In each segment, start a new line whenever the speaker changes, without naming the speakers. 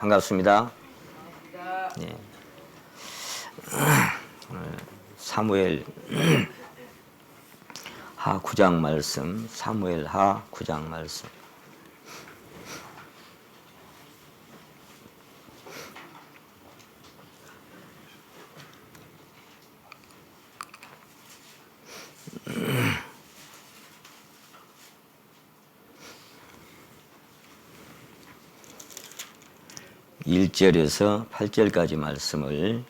반갑습니다. 예. 오늘 사무엘 하 9장 말씀, 사무엘 하 9장 말씀. (1절에서) (8절까지) 말씀을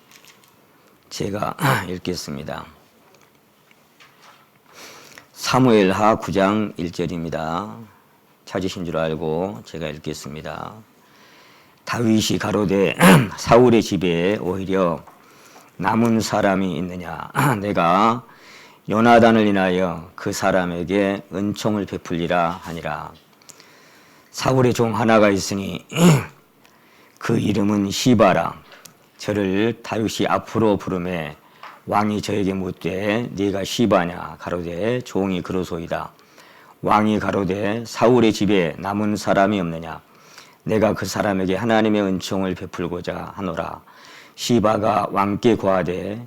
제가 읽겠습니다. 사무엘 하 9장 1절입니다. 찾으신 줄 알고 제가 읽겠습니다. 다윗이 가로되 사울의 집에 오히려 남은 사람이 있느냐? 내가 요나단을 인하여 그 사람에게 은총을 베풀리라 하니라. 사울의 종 하나가 있으니 그 이름은 시바라. 저를 다윗이 앞으로 부르매 왕이 저에게 묻되 네가 시바냐? 가로되 종이 그러소이다. 왕이 가로되 사울의 집에 남은 사람이 없느냐? 내가 그 사람에게 하나님의 은총을 베풀고자 하노라. 시바가 왕께 고하되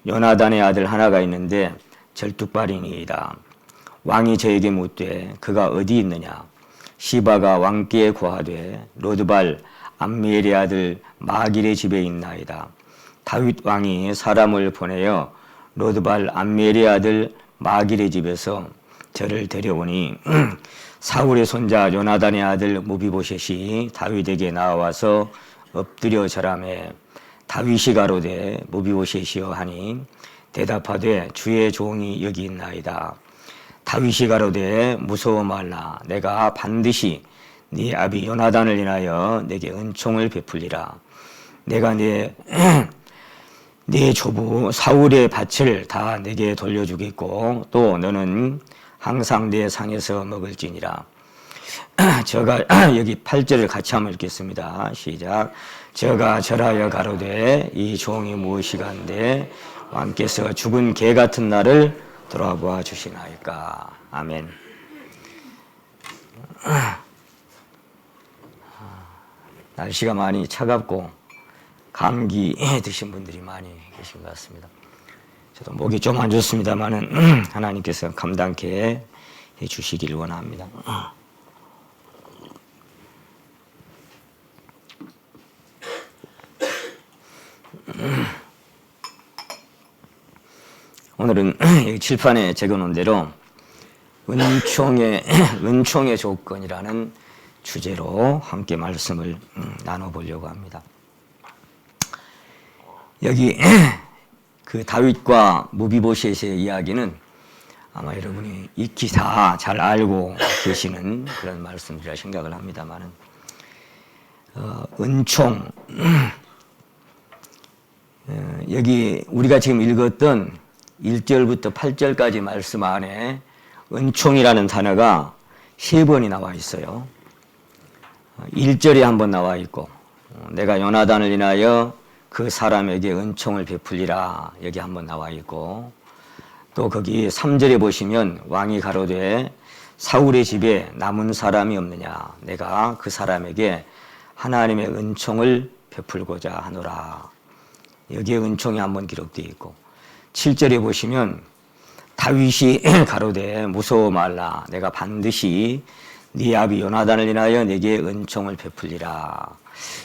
요나단의 아들 하나가 있는데 절뚝발이니이다. 왕이 저에게 묻되 그가 어디 있느냐? 시바가 왕께 고하되 로드발 암미엘의 아들 마길의 집에 있나이다. 다윗 왕이 사람을 보내어 로드발 암미엘의 아들 마길의 집에서 저를 데려오니 사울의 손자 요나단의 아들 무비보셋이 다윗에게 나와서 엎드려 절하매 다윗이 가로되 무비보셋이여 하니 대답하되 주의 종이 여기 있나이다. 다윗이 가로되 무서워 말라. 내가 반드시 네 아비 요나단을 인하여 내게 은총을 베풀리라. 내가 네 조부 사울의 밭을 다 내게 돌려주겠고 또 너는 항상 내 상에서 먹을지니라. 저가 여기 8절을 같이 한번 읽겠습니다. 시작. 저가 절하여 가로되 이 종이 무엇이간데 왕께서 죽은 개 같은 날을 돌아보아 주시나이까. 아멘. 날씨가 많이 차갑고 감기 드신 분들이 많이 계신 것 같습니다. 저도 목이 좀 안 좋습니다만은 하나님께서 감당케 해 주시길 원합니다. 오늘은 여기 칠판에 적어놓은 대로 은총의 조건이라는 주제로 함께 말씀을 나눠보려고 합니다. 여기 그 다윗과 무비보셋의 이야기는 아마 여러분이 익히 다 잘 알고 계시는 그런 말씀이라 생각을 합니다만은 은총 여기 우리가 지금 읽었던 1절부터 8절까지 말씀 안에 은총이라는 단어가 3번이 나와 있어요. 1절에 한 번 나와 있고 내가 요나단을 인하여 그 사람에게 은총을 베풀리라 여기 한 번 나와 있고 또 거기 3절에 보시면 왕이 가로되 사울의 집에 남은 사람이 없느냐? 내가 그 사람에게 하나님의 은총을 베풀고자 하노라. 여기에 은총이 한 번 기록되어 있고 7절에 보시면 다윗이 가로되 무서워 말라. 내가 반드시 네 아비 요나단을 인하여 내게 은총을 베풀리라.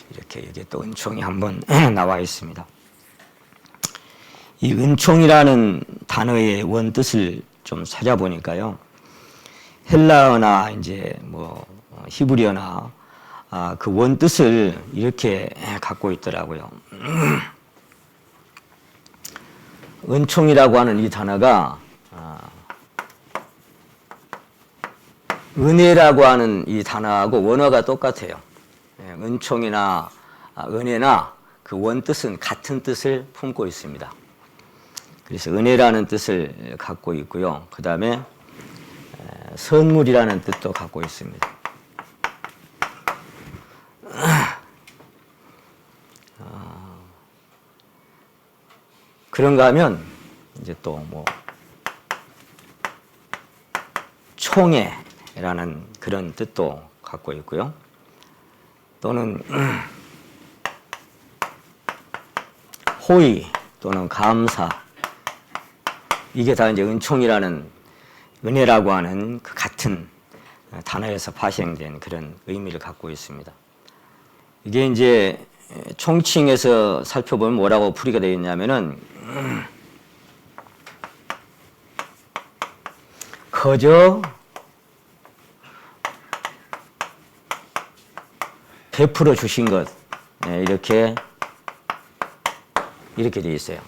이렇게 여기에 또 은총이 한번 나와 있습니다. 이 은총이라는 단어의 원뜻을 좀 찾아보니까요. 헬라어나 이제 뭐 히브리어나 그 원뜻을 이렇게 갖고 있더라고요. 은총이라고 하는 이 단어가 은혜라고 하는 이 단어하고 원어가 똑같아요. 은총이나 은혜나 그 원뜻은 같은 뜻을 품고 있습니다. 그래서 은혜라는 뜻을 갖고 있고요. 그 다음에 선물이라는 뜻도 갖고 있습니다. 그런가 하면 이제 또 뭐 총애라는 그런 뜻도 갖고 있고요. 또는 호의 또는 감사, 이게 다 이제 은총이라는 은혜라고 하는 그 같은 단어에서 파생된 그런 의미를 갖고 있습니다. 이게 이제 총칭에서 살펴보면 뭐라고 풀이가 되어 있냐면은 거저 베풀어 주신 것, 이렇게 되어 있어요.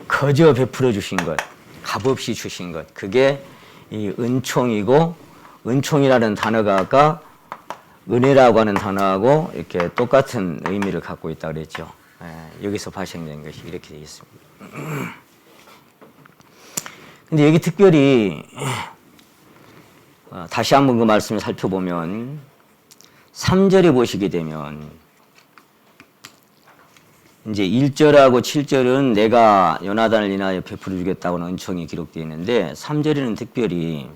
거저 베풀어 주신 것, 값없이 주신 것, 그게 이 은총이고, 은총이라는 단어가 아까 은혜라고 하는 단어하고 이렇게 똑같은 의미를 갖고 있다고 그랬죠. 여기서 발생된 것이 이렇게 되어 있습니다. 근데 여기 특별히 다시 한번 그 말씀을 살펴보면 3절에 보시게 되면 이제 1절하고 7절은 내가 요나단을 인하여 베풀어 주겠다고는 은총이 기록되어 있는데 3절에는 특별히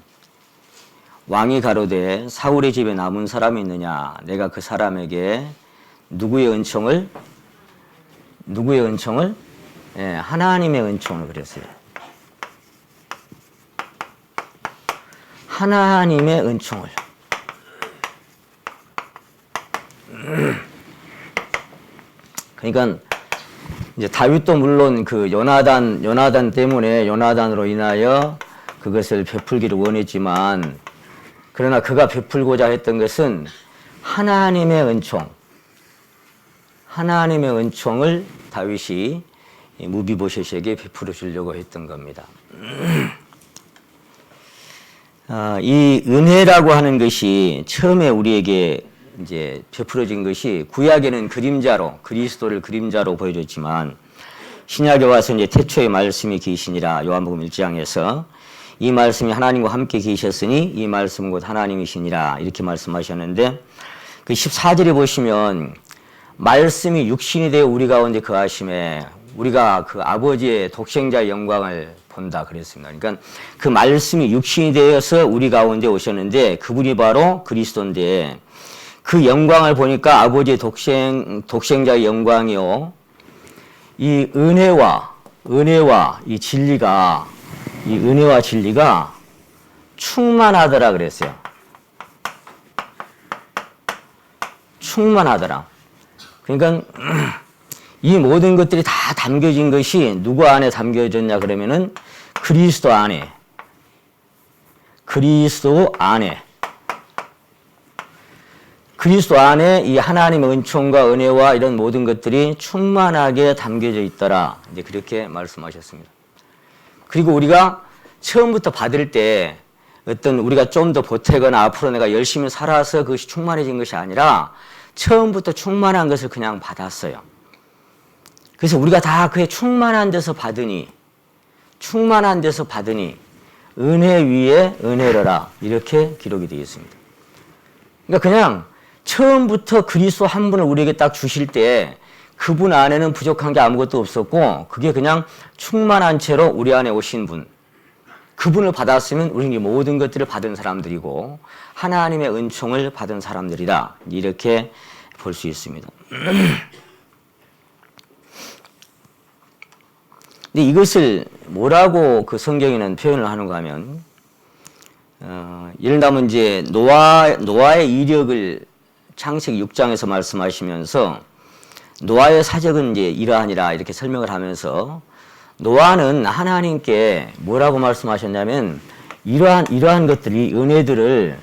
왕이 가로되 사울의 집에 남은 사람이 있느냐, 내가 그 사람에게 누구의 은총을? 하나님의 은총을 그랬어요. 하나님의 은총을. 그러니까 이제 다윗도 물론 그 요나단 때문에 요나단으로 인하여 그것을 베풀기를 원했지만, 그러나 그가 베풀고자 했던 것은 하나님의 은총을 다윗이 무비보셋에게 베풀어 주려고 했던 겁니다. 이 은혜라고 하는 것이 처음에 우리에게 이제 베풀어진 것이 구약에는 그림자로, 그리스도를 그림자로 보여줬지만 신약에 와서 이제 태초의 말씀이 계시니라, 요한복음 1장에서 이 말씀이 하나님과 함께 계셨으니 이 말씀은 곧 하나님이시니라, 이렇게 말씀하셨는데, 그 14절에 보시면 말씀이 육신이 되어 우리 가운데 거하심에 우리가 그 아버지의 독생자의 영광을 본다 그랬습니다. 그러니까 그 말씀이 육신이 되어서 우리 가운데 오셨는데 그분이 바로 그리스도인데, 그 영광을 보니까 아버지의 독생자의 영광이요, 이 은혜와 이 진리가, 이 은혜와 진리가 충만하더라 그랬어요. 충만하더라. 그러니까 이 모든 것들이 다 담겨진 것이 누구 안에 담겨졌냐 그러면은 그리스도 안에 이 하나님의 은총과 은혜와 이런 모든 것들이 충만하게 담겨져 있더라, 이제 그렇게 말씀하셨습니다. 그리고 우리가 처음부터 받을 때 어떤 우리가 좀 더 보태거나 앞으로 내가 열심히 살아서 그것이 충만해진 것이 아니라 처음부터 충만한 것을 그냥 받았어요. 그래서 우리가 다 그의 충만한 데서 받으니 은혜 위에 은혜로라, 이렇게 기록이 되어 있습니다. 그러니까 그냥 처음부터 그리스도 한 분을 우리에게 딱 주실 때 그분 안에는 부족한 게 아무것도 없었고, 그게 그냥 충만한 채로 우리 안에 오신 분, 그분을 받았으면 우리는 이 모든 것들을 받은 사람들이고 하나님의 은총을 받은 사람들이다, 이렇게 볼 수 있습니다. 근데 이것을 뭐라고 그 성경에는 표현을 하는가 하면, 예를 들면 이제 노아의 이력을 창세기 6장에서 말씀하시면서 노아의 사적은 이제 이러하니라, 이렇게 설명을 하면서 노아는 하나님께 뭐라고 말씀하셨냐면 이러한 것들이, 은혜들을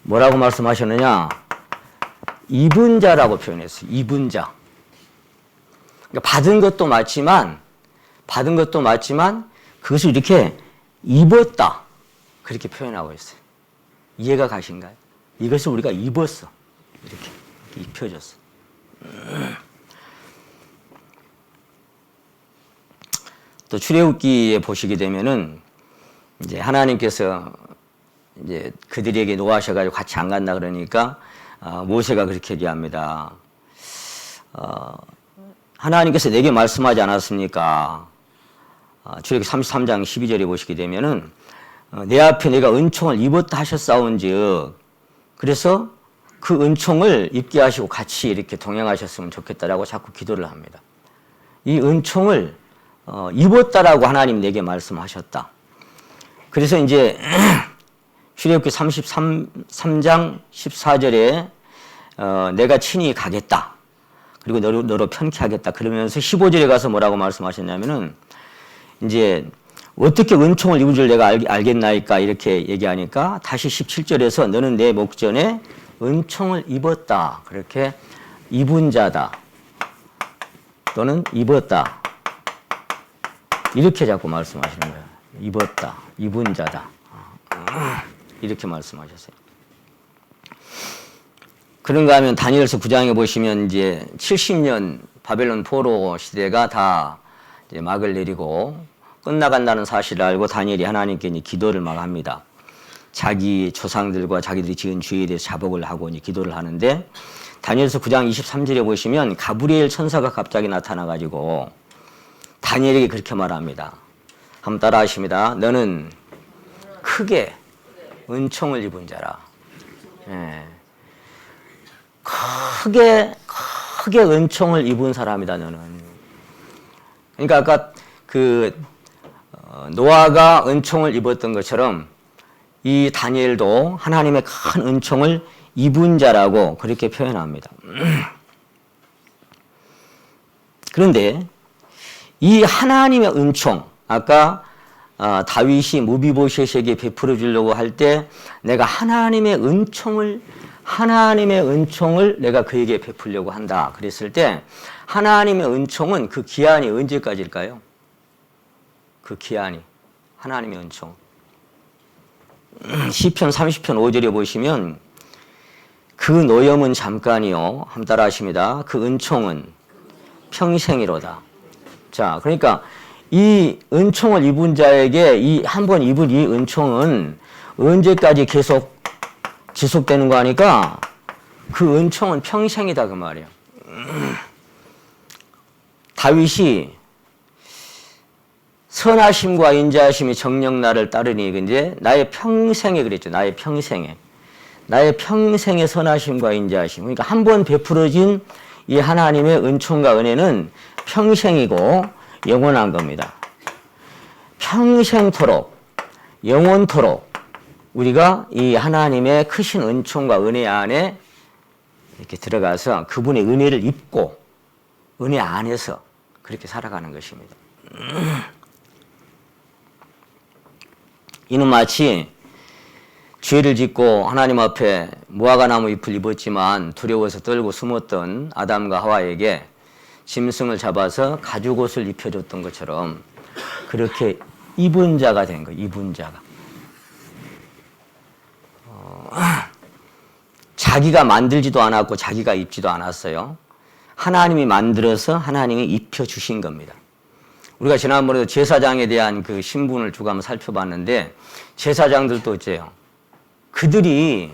뭐라고 말씀하셨느냐, 입은 자라고 표현했어요. 입은 자. 그러니까 받은 것도 맞지만 그것을 이렇게 입었다, 그렇게 표현하고 있어요. 이해가 가신가요? 이것을 우리가 입었어, 이렇게 입혀졌어. 또 출애굽기에 보시게 되면은 이제 하나님께서 이제 그들에게 노하셔가지고 같이 안 간다 그러니까 모세가 그렇게 얘기합니다. 하나님께서 내게 말씀하지 않았습니까? 출애굽기 33장 12절에 보시게 되면은 내 앞에 내가 은총을 입었다 하셨사온즉, 그래서 그 은총을 입게 하시고 같이 이렇게 동행하셨으면 좋겠다라고 자꾸 기도를 합니다. 이 은총을 입었다라고 하나님 내게 말씀하셨다. 그래서 이제 출애굽기 33장 14절에 내가 친히 가겠다. 그리고 너로 편케 하겠다. 그러면서 15절에 가서 뭐라고 말씀하셨냐면은 이제 어떻게 은총을 입은 줄 내가 알겠나이까 이렇게 얘기하니까 다시 17절에서 너는 내 목전에 은총을 입었다. 그렇게 입은 자다. 또는 입었다. 이렇게 자꾸 말씀하시는 거예요. 입었다. 입은 자다. 이렇게 말씀하셨어요. 그런가 하면 다니엘서 9장에 보시면 이제 70년 바벨론 포로 시대가 다 이제 막을 내리고 끝나간다는 사실을 알고 다니엘이 하나님께 이제 기도를 막 합니다. 자기 조상들과 자기들이 지은 죄에 대해서 자복을 하고 이제 기도를 하는데 다니엘서 9장 23절에 보시면 가브리엘 천사가 갑자기 나타나가지고 다니엘에게 그렇게 말합니다. 한번 따라 하십니다. 너는 크게 은총을 입은 자라. 예. 크게 은총을 입은 사람이다 너는. 그러니까 아까 노아가 은총을 입었던 것처럼 이 다니엘도 하나님의 큰 은총을 입은 자라고 그렇게 표현합니다. 그런데 이 하나님의 은총, 아까 다윗이 무비보셋에게 베풀어 주려고 할 때 내가 하나님의 은총을 내가 그에게 베풀려고 한다. 그랬을 때 하나님의 은총은 그 기한이 언제까지일까요? 그 기한이 하나님의 은총. 시편 30편 5절에 보시면 그 노염은 잠깐이요. 한번 따라 하십니다. 그 은총은 평생이로다. 자, 그러니까 이 은총을 입은 자에게 이 한 번 입은 이 은총은 언제까지 계속 지속되는 거 아니까 그 은총은 평생이다 그 말이에요. 다윗이 선하심과 인자하심이 정녕 나를 따르니 이제 나의 평생에 그랬죠. 나의 평생에 선하심과 인자하심. 그러니까 한 번 베풀어진 이 하나님의 은총과 은혜는 평생이고 영원한 겁니다. 평생토록 영원토록 우리가 이 하나님의 크신 은총과 은혜 안에 이렇게 들어가서 그분의 은혜를 입고 은혜 안에서 그렇게 살아가는 것입니다. 이는 마치 죄를 짓고 하나님 앞에 무화과나무 잎을 입었지만 두려워서 떨고 숨었던 아담과 하와에게 짐승을 잡아서 가죽옷을 입혀줬던 것처럼 그렇게 입은 자가 된 거예요. 입은 자가. 자기가 만들지도 않았고 자기가 입지도 않았어요. 하나님이 만들어서 하나님이 입혀주신 겁니다. 우리가 지난번에도 제사장에 대한 그 신분을 쭉 한번 살펴봤는데 제사장들도 어째요? 그들이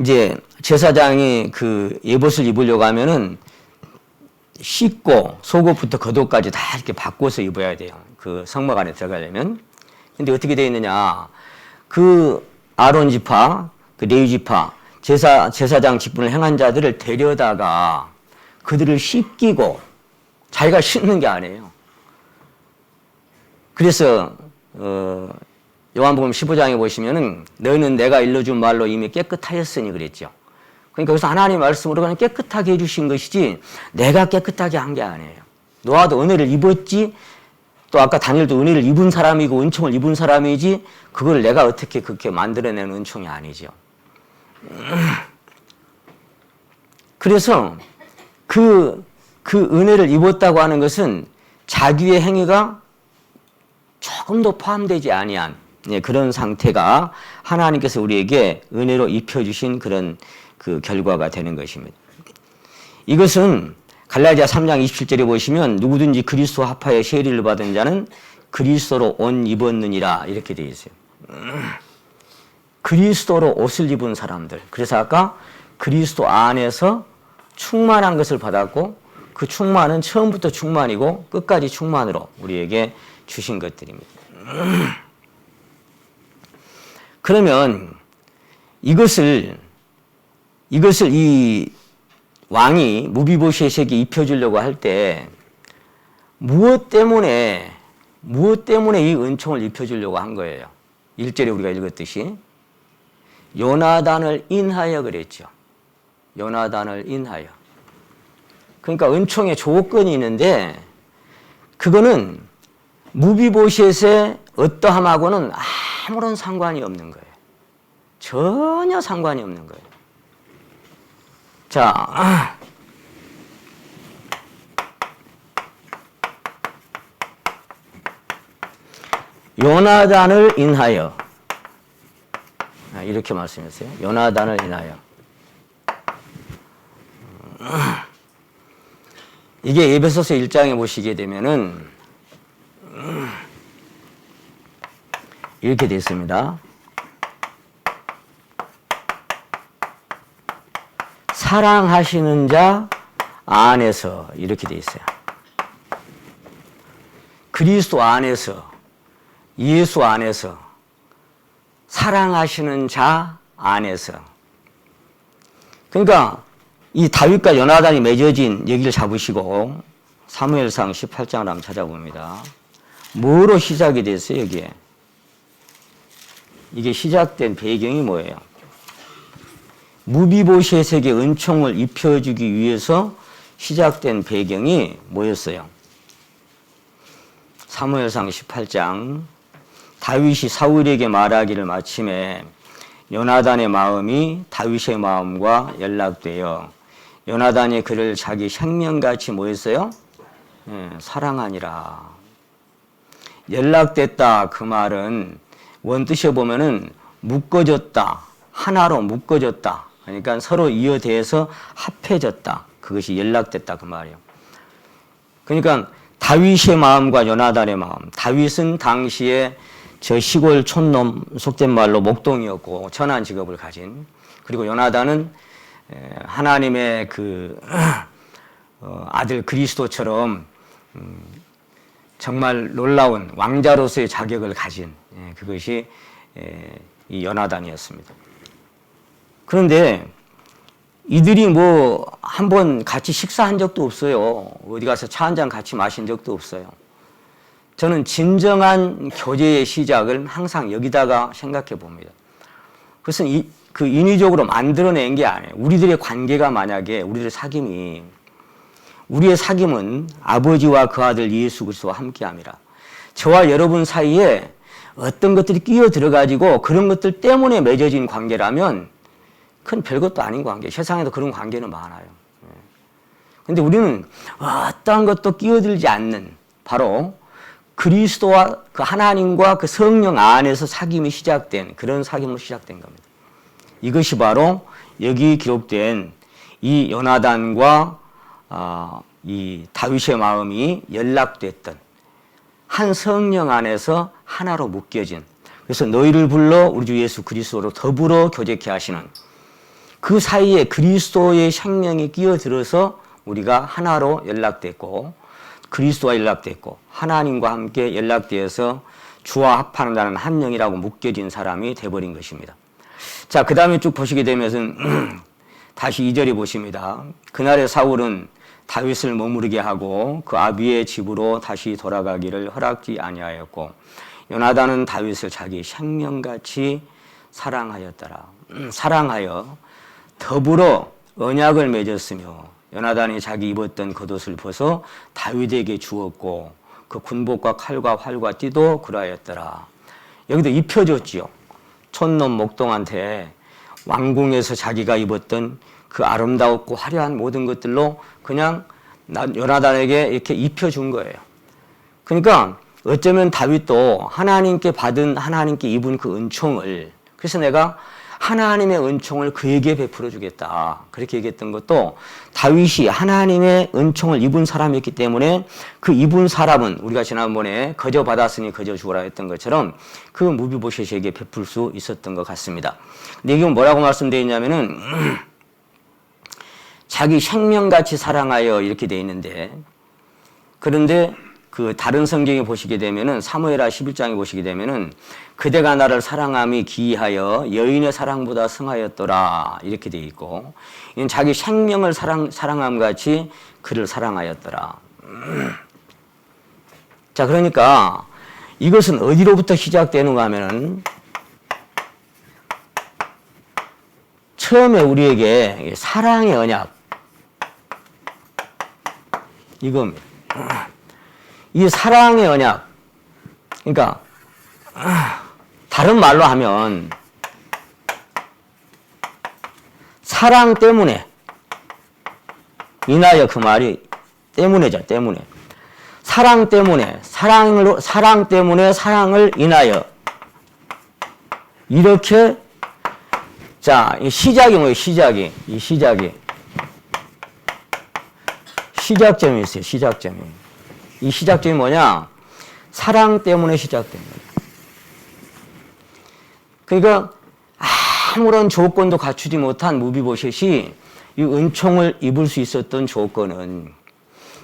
이제 제사장이 그 예봇을 입으려고 하면은 씻고 속옷부터 겉옷까지 다 이렇게 바꿔서 입어야 돼요. 그 성막 안에 들어가려면. 근데 어떻게 되어 있느냐? 그 아론 지파, 그 레위 지파, 제사장 직분을 행한 자들을 데려다가 그들을 씻기고 자기가 씻는 게 아니에요. 그래서 요한복음 15장에 보시면은 너는 내가 일러준 말로 이미 깨끗하였으니 그랬죠. 그러니까 여기서 하나님 말씀으로 그냥 깨끗하게 해주신 것이지 내가 깨끗하게 한 게 아니에요. 노아도 은혜를 입었지 또 아까 다니엘도 은혜를 입은 사람이고 은총을 입은 사람이지 그걸 내가 어떻게 그렇게 만들어내는 은총이 아니죠. 그래서 그 은혜를 입었다고 하는 것은 자기의 행위가 조금도 포함되지 아니한 그런 상태가 하나님께서 우리에게 은혜로 입혀주신 그런 그 결과가 되는 것입니다. 이것은 갈라디아 3장 27절에 보시면 누구든지 그리스도 합하여 세리를 받은 자는 그리스도로 옷 입었느니라 이렇게 되어 있어요. 그리스도로 옷을 입은 사람들. 그래서 아까 그리스도 안에서 충만한 것을 받았고 그 충만은 처음부터 충만이고 끝까지 충만으로 우리에게 주신 것들입니다. 그러면 이것을 이 왕이 무비보셋에게 입혀주려고 할 때 무엇 때문에 이 은총을 입혀주려고 한 거예요? 1절에 우리가 읽었듯이 요나단을 인하여 그랬죠. 요나단을 인하여. 그러니까 은총의 조건이 있는데 그거는 무비보셋의 어떠함하고는 아무런 상관이 없는 거예요. 전혀 상관이 없는 거예요. 자, 요나단을 인하여 이렇게 말씀했어요. 요나단을 인하여. 이게 에베소서 1장에 보시게 되면은 이렇게 되어 있습니다. 사랑하시는 자 안에서 이렇게 되어 있어요. 그리스도 안에서, 예수 안에서, 사랑하시는 자 안에서. 그러니까 이 다윗과 요나단이 맺어진 얘기를 잡으시고 사무엘상 18장을 한번 찾아봅니다. 뭐로 시작이 됐어요, 여기에? 이게 시작된 배경이 뭐예요? 무비보셋에게 은총을 입혀주기 위해서 시작된 배경이 뭐였어요? 사무엘상 18장 다윗이 사울에게 말하기를 마침에 요나단의 마음이 다윗의 마음과 연락되어 요나단이 그를 자기 생명같이 뭐였어요? 사랑하니라. 연락됐다 그 말은 원뜻에 보면은 묶어졌다, 하나로 묶어졌다. 그러니까 서로 이어대해서 합해졌다. 그것이 연락됐다 그 말이에요. 그러니까 다윗의 마음과 요나단의 마음. 다윗은 당시에 저 시골 촌놈 속된 말로 목동이었고 천한 직업을 가진. 그리고 요나단은 하나님의 그 아들 그리스도처럼 정말 놀라운 왕자로서의 자격을 가진 그것이 이 요나단이었습니다. 그런데 이들이 뭐 한번 같이 식사한 적도 없어요. 어디 가서 차 한 잔 같이 마신 적도 없어요. 저는 진정한 교제의 시작을 항상 여기다가 생각해 봅니다. 그것은 그 인위적으로 만들어낸 게 아니에요. 우리들의 관계가 만약에 우리의 사귐은 아버지와 그 아들 예수 그리스도와 함께함이라. 저와 여러분 사이에 어떤 것들이 끼어 들어가지고 그런 것들 때문에 맺어진 관계라면 큰 별것도 아닌 관계. 세상에도 그런 관계는 많아요. 그런데 우리는 어떠한 것도 끼어들지 않는 바로 그리스도와 그 하나님과 그 성령 안에서 사귐이 시작된 그런 사귐으로 시작된 겁니다. 이것이 바로 여기 기록된 이 요나단과 이 다윗의 마음이 연락됐던 한 성령 안에서 하나로 묶여진, 그래서 너희를 불러 우리 주 예수 그리스도로 더불어 교제케 하시는 그 사이에 그리스도의 생명이 끼어들어서 우리가 하나로 연락됐고 그리스도와 연락됐고 하나님과 함께 연락되어서 주와 합한다는 한 영이라고 묶여진 사람이 돼버린 것입니다. 자, 그 다음에 쭉 보시게 되면 다시 2절에 보십니다. 그날의 사울은 다윗을 머무르게 하고 그 아비의 집으로 다시 돌아가기를 허락지 아니하였고 요나단은 다윗을 자기 생명같이 사랑하였더라. 사랑하여 더불어 언약을 맺었으며 요나단이 자기 입었던 겉옷을 벗어 다윗에게 주었고 그 군복과 칼과 활과 띠도 그러하였더라. 여기도 입혀줬지요. 촌놈 목동한테 왕궁에서 자기가 입었던 그 아름다웠고 화려한 모든 것들로 그냥 요나단에게 이렇게 입혀준 거예요. 그러니까 어쩌면 다윗도 하나님께 입은 그 은총을, 그래서 내가 하나님의 은총을 그에게 베풀어 주겠다 그렇게 얘기했던 것도 다윗이 하나님의 은총을 입은 사람이었기 때문에 그 입은 사람은 우리가 지난번에 거저 받았으니 거저 주어라 했던 것처럼 그 무비보셋에게 베풀 수 있었던 것 같습니다. 근데 이게 뭐라고 말씀되어 있냐면은 자기 생명같이 사랑하여 이렇게 되어 있는데, 그런데 그 다른 성경에 보시게 되면은 사무엘하 11장에 보시게 되면은 그대가 나를 사랑함이 기이하여 여인의 사랑보다 승하였더라 이렇게 돼 있고, 이건 자기 생명을 사랑함 같이 그를 사랑하였더라. 자, 그러니까 이것은 어디로부터 시작되는가 하면은 처음에 우리에게 사랑의 언약, 이겁니다. 이 사랑의 언약, 그러니까 다른 말로 하면 사랑 때문에, 인하여 그 말이 때문에죠. 때문에. 사랑 때문에, 사랑 때문에 사랑을 인하여. 이렇게, 자, 이 시작이 뭐예요? 이 시작점이 있어요. 시작점이. 이 시작점이 뭐냐? 사랑 때문에 시작된 거예요. 그러니까 아무런 조건도 갖추지 못한 무비보셋이 이 은총을 입을 수 있었던 조건은,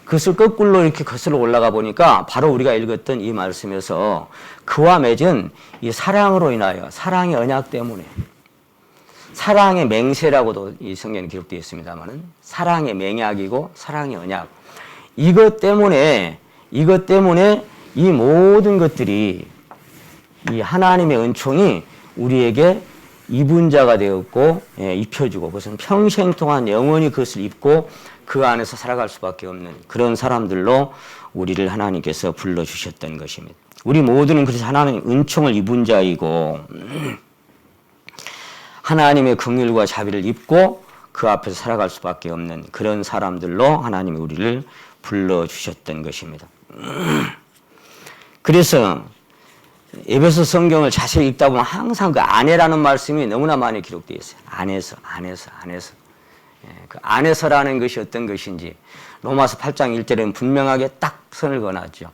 그것을 거꾸로 이렇게 거슬러 올라가 보니까 바로 우리가 읽었던 이 말씀에서 그와 맺은 이 사랑으로 인하여, 사랑의 언약 때문에, 사랑의 맹세라고도 이 성경에 기록되어 있습니다만은 사랑의 맹약이고 사랑의 언약, 이것 때문에 이 모든 것들이, 이 하나님의 은총이 우리에게 입은 자가 되었고, 입혀주고, 그것은 평생 동안 영원히 그것을 입고 그 안에서 살아갈 수밖에 없는 그런 사람들로 우리를 하나님께서 불러주셨던 것입니다. 우리 모두는 그래서 하나님 은총을 입은 자이고 하나님의 긍휼과 자비를 입고 그 앞에서 살아갈 수밖에 없는 그런 사람들로 하나님이 우리를 불러주셨던 것입니다. 그래서 에베소 성경을 자세히 읽다 보면 항상 그 안에라는 말씀이 너무나 많이 기록되어 있어요. 안에서. 그 안에서라는 것이 어떤 것인지 로마서 8장 1절에는 분명하게 딱 선을 그어놨죠.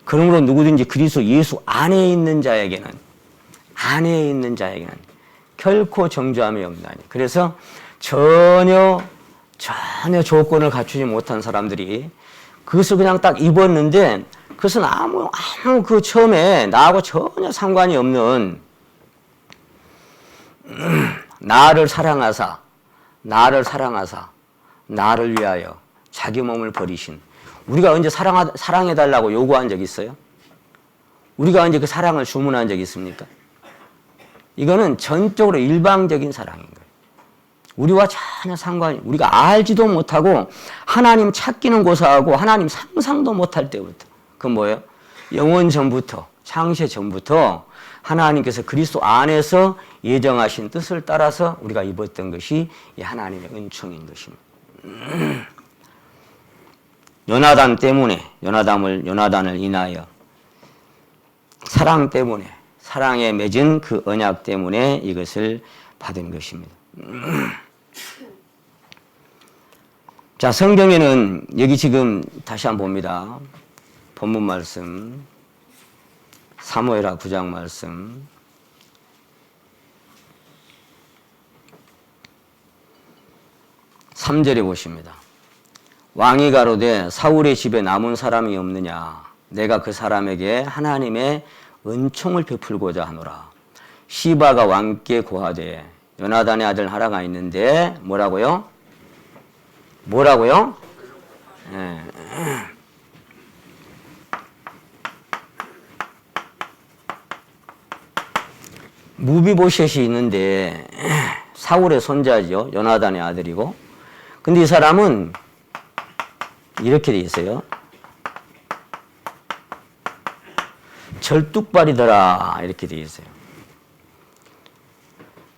그러므로 누구든지 그리스도 예수 안에 있는 자에게는 결코 정죄함이 없나니. 그래서 전혀 조건을 갖추지 못한 사람들이 그것을 그냥 딱 입었는데, 그것은 아무 그 처음에 나하고 전혀 상관이 없는, 나를 사랑하사 나를 위하여 자기 몸을 버리신. 우리가 언제 사랑해달라고 요구한 적 있어요? 우리가 언제 그 사랑을 주문한 적 있습니까? 이거는 전적으로 일방적인 사랑인 거예요. 우리와 전혀 상관이, 우리가 알지도 못하고 하나님 찾기는 고사하고 하나님 상상도 못할 때부터, 그건 뭐예요? 영원 전부터, 창세 전부터 하나님께서 그리스도 안에서 예정하신 뜻을 따라서 우리가 입었던 것이 이 하나님의 은총인 것입니다. 요나단을 인하여, 사랑 때문에, 사랑에 맺은 그 언약 때문에 이것을 받은 것입니다. 자, 성경에는 여기 지금 다시 한번 봅니다. 본문 말씀, 사무엘하 9장 말씀, 3절에 보십니다. 왕이 가로되 사울의 집에 남은 사람이 없느냐? 내가 그 사람에게 하나님의 은총을 베풀고자 하노라. 시바가 왕께 고하되, 요나단의 아들 하라가 있는데 뭐라고요? 무비보셋이 있는데 사울의 손자죠. 요나단의 아들이고. 근데 이 사람은 이렇게 돼 있어요. 절뚝발이더라 이렇게 돼 있어요.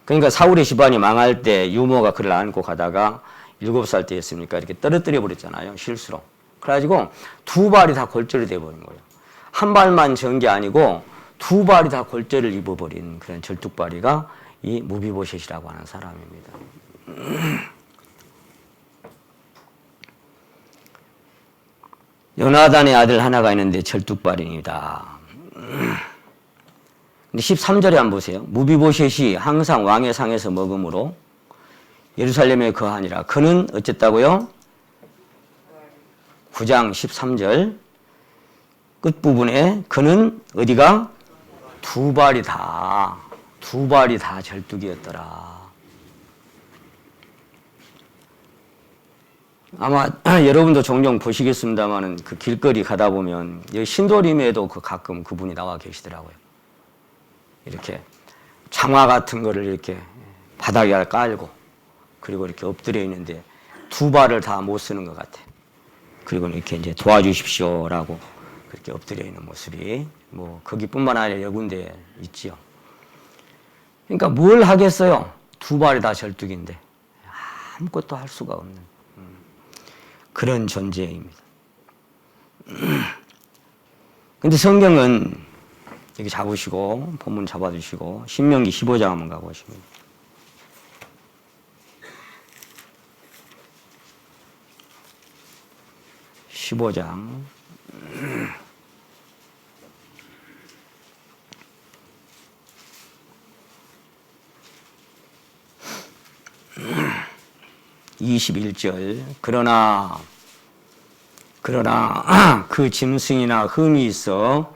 그러니까 사울의 집안이 망할 때 유모가 그를 안고 가다가 7살 때였으니까 이렇게 떨어뜨려 버렸잖아요. 실수로. 그래가지고 두 발이 다 골절이 돼버린 거예요. 한 발만 전 게 아니고 두 발이 다 골절을 입어버린 그런 절뚝발이가 이 무비보셋이라고 하는 사람입니다. 요나단의 아들 하나가 있는데 절뚝발입니다. 근데 13절에 한번 보세요. 무비보셋이 항상 왕의 상에서 먹음으로 예루살렘에 거하니라. 그는 어쨌다고요? 9장 13절. 끝부분에 그는 어디가? 두 발이 다 절뚝이었더라. 아마 여러분도 종종 보시겠습니다만은 그 길거리 가다 보면 여기 신도림에도 그 가끔 그분이 나와 계시더라고요. 이렇게 장화 같은 거를 이렇게 바닥에 깔고 그리고 이렇게 엎드려 있는데 두 발을 다 못 쓰는 것 같아. 그리고 이렇게 이제 도와주십시오라고 그렇게 엎드려 있는 모습이 뭐 거기뿐만 아니라 여러 군데 있지요. 그러니까 뭘 하겠어요? 두 발이 다 절뚝인데 아무것도 할 수가 없는 그런 존재입니다. 근데 성경은 여기 잡으시고 본문 잡아주시고 신명기 15장 한번 가보시면 15장 21절 그러나 그 짐승이나 흠이 있어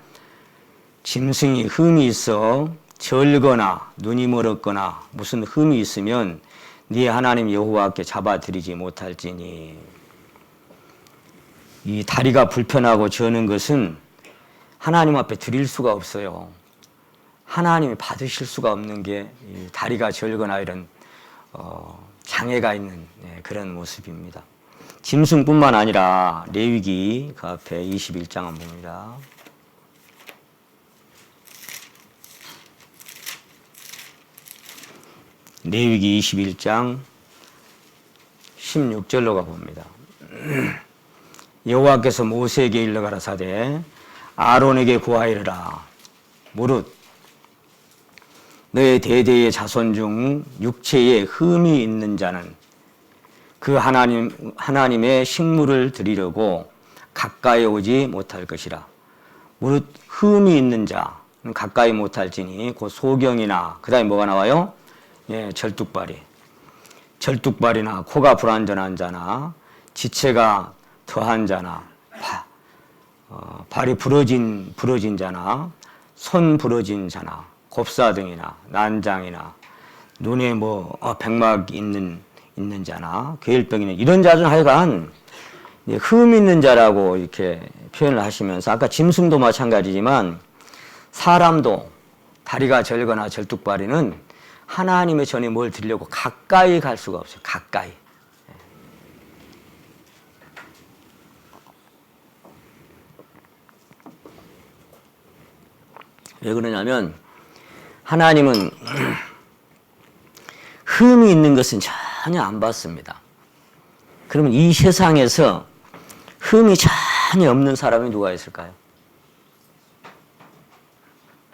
절거나 눈이 멀었거나 무슨 흠이 있으면 네 하나님 여호와께 잡아드리지 못할지니. 이 다리가 불편하고 저는 것은 하나님 앞에 드릴 수가 없어요. 하나님이 받으실 수가 없는 게 다리가 절거나 이런 장애가 있는 그런 모습입니다. 짐승뿐만 아니라 레위기 그 앞에 21장 한번 봅니다. 레위기 21장 16절로 가봅니다. 여호와께서 모세에게 일러 가라사대 아론에게 구하이르라. 무릇 너의 대대의 자손 중 육체에 흠이 있는 자는 그 하나님의 식물을 드리려고 가까이 오지 못할 것이라. 무릇 흠이 있는 자는 가까이 못할지니 곧 소경이나 그 다음에 뭐가 나와요? 예, 절뚝발이나 코가 불완전한 자나 지체가 더한 자나 발이 부러진 자나 손 부러진 자나 곱사등이나 난장이나 눈에 백막 있는 자나 괴혈병이나 이런 자는 하여간 흠 있는 자라고 이렇게 표현을 하시면서 아까 짐승도 마찬가지지만 사람도 다리가 절거나 절뚝발이는 하나님의 전에 뭘 드리려고 가까이 갈 수가 없어요. 가까이. 왜 그러냐면 하나님은 흠이 있는 것은 전혀 안 받습니다. 그러면 이 세상에서 흠이 전혀 없는 사람이 누가 있을까요?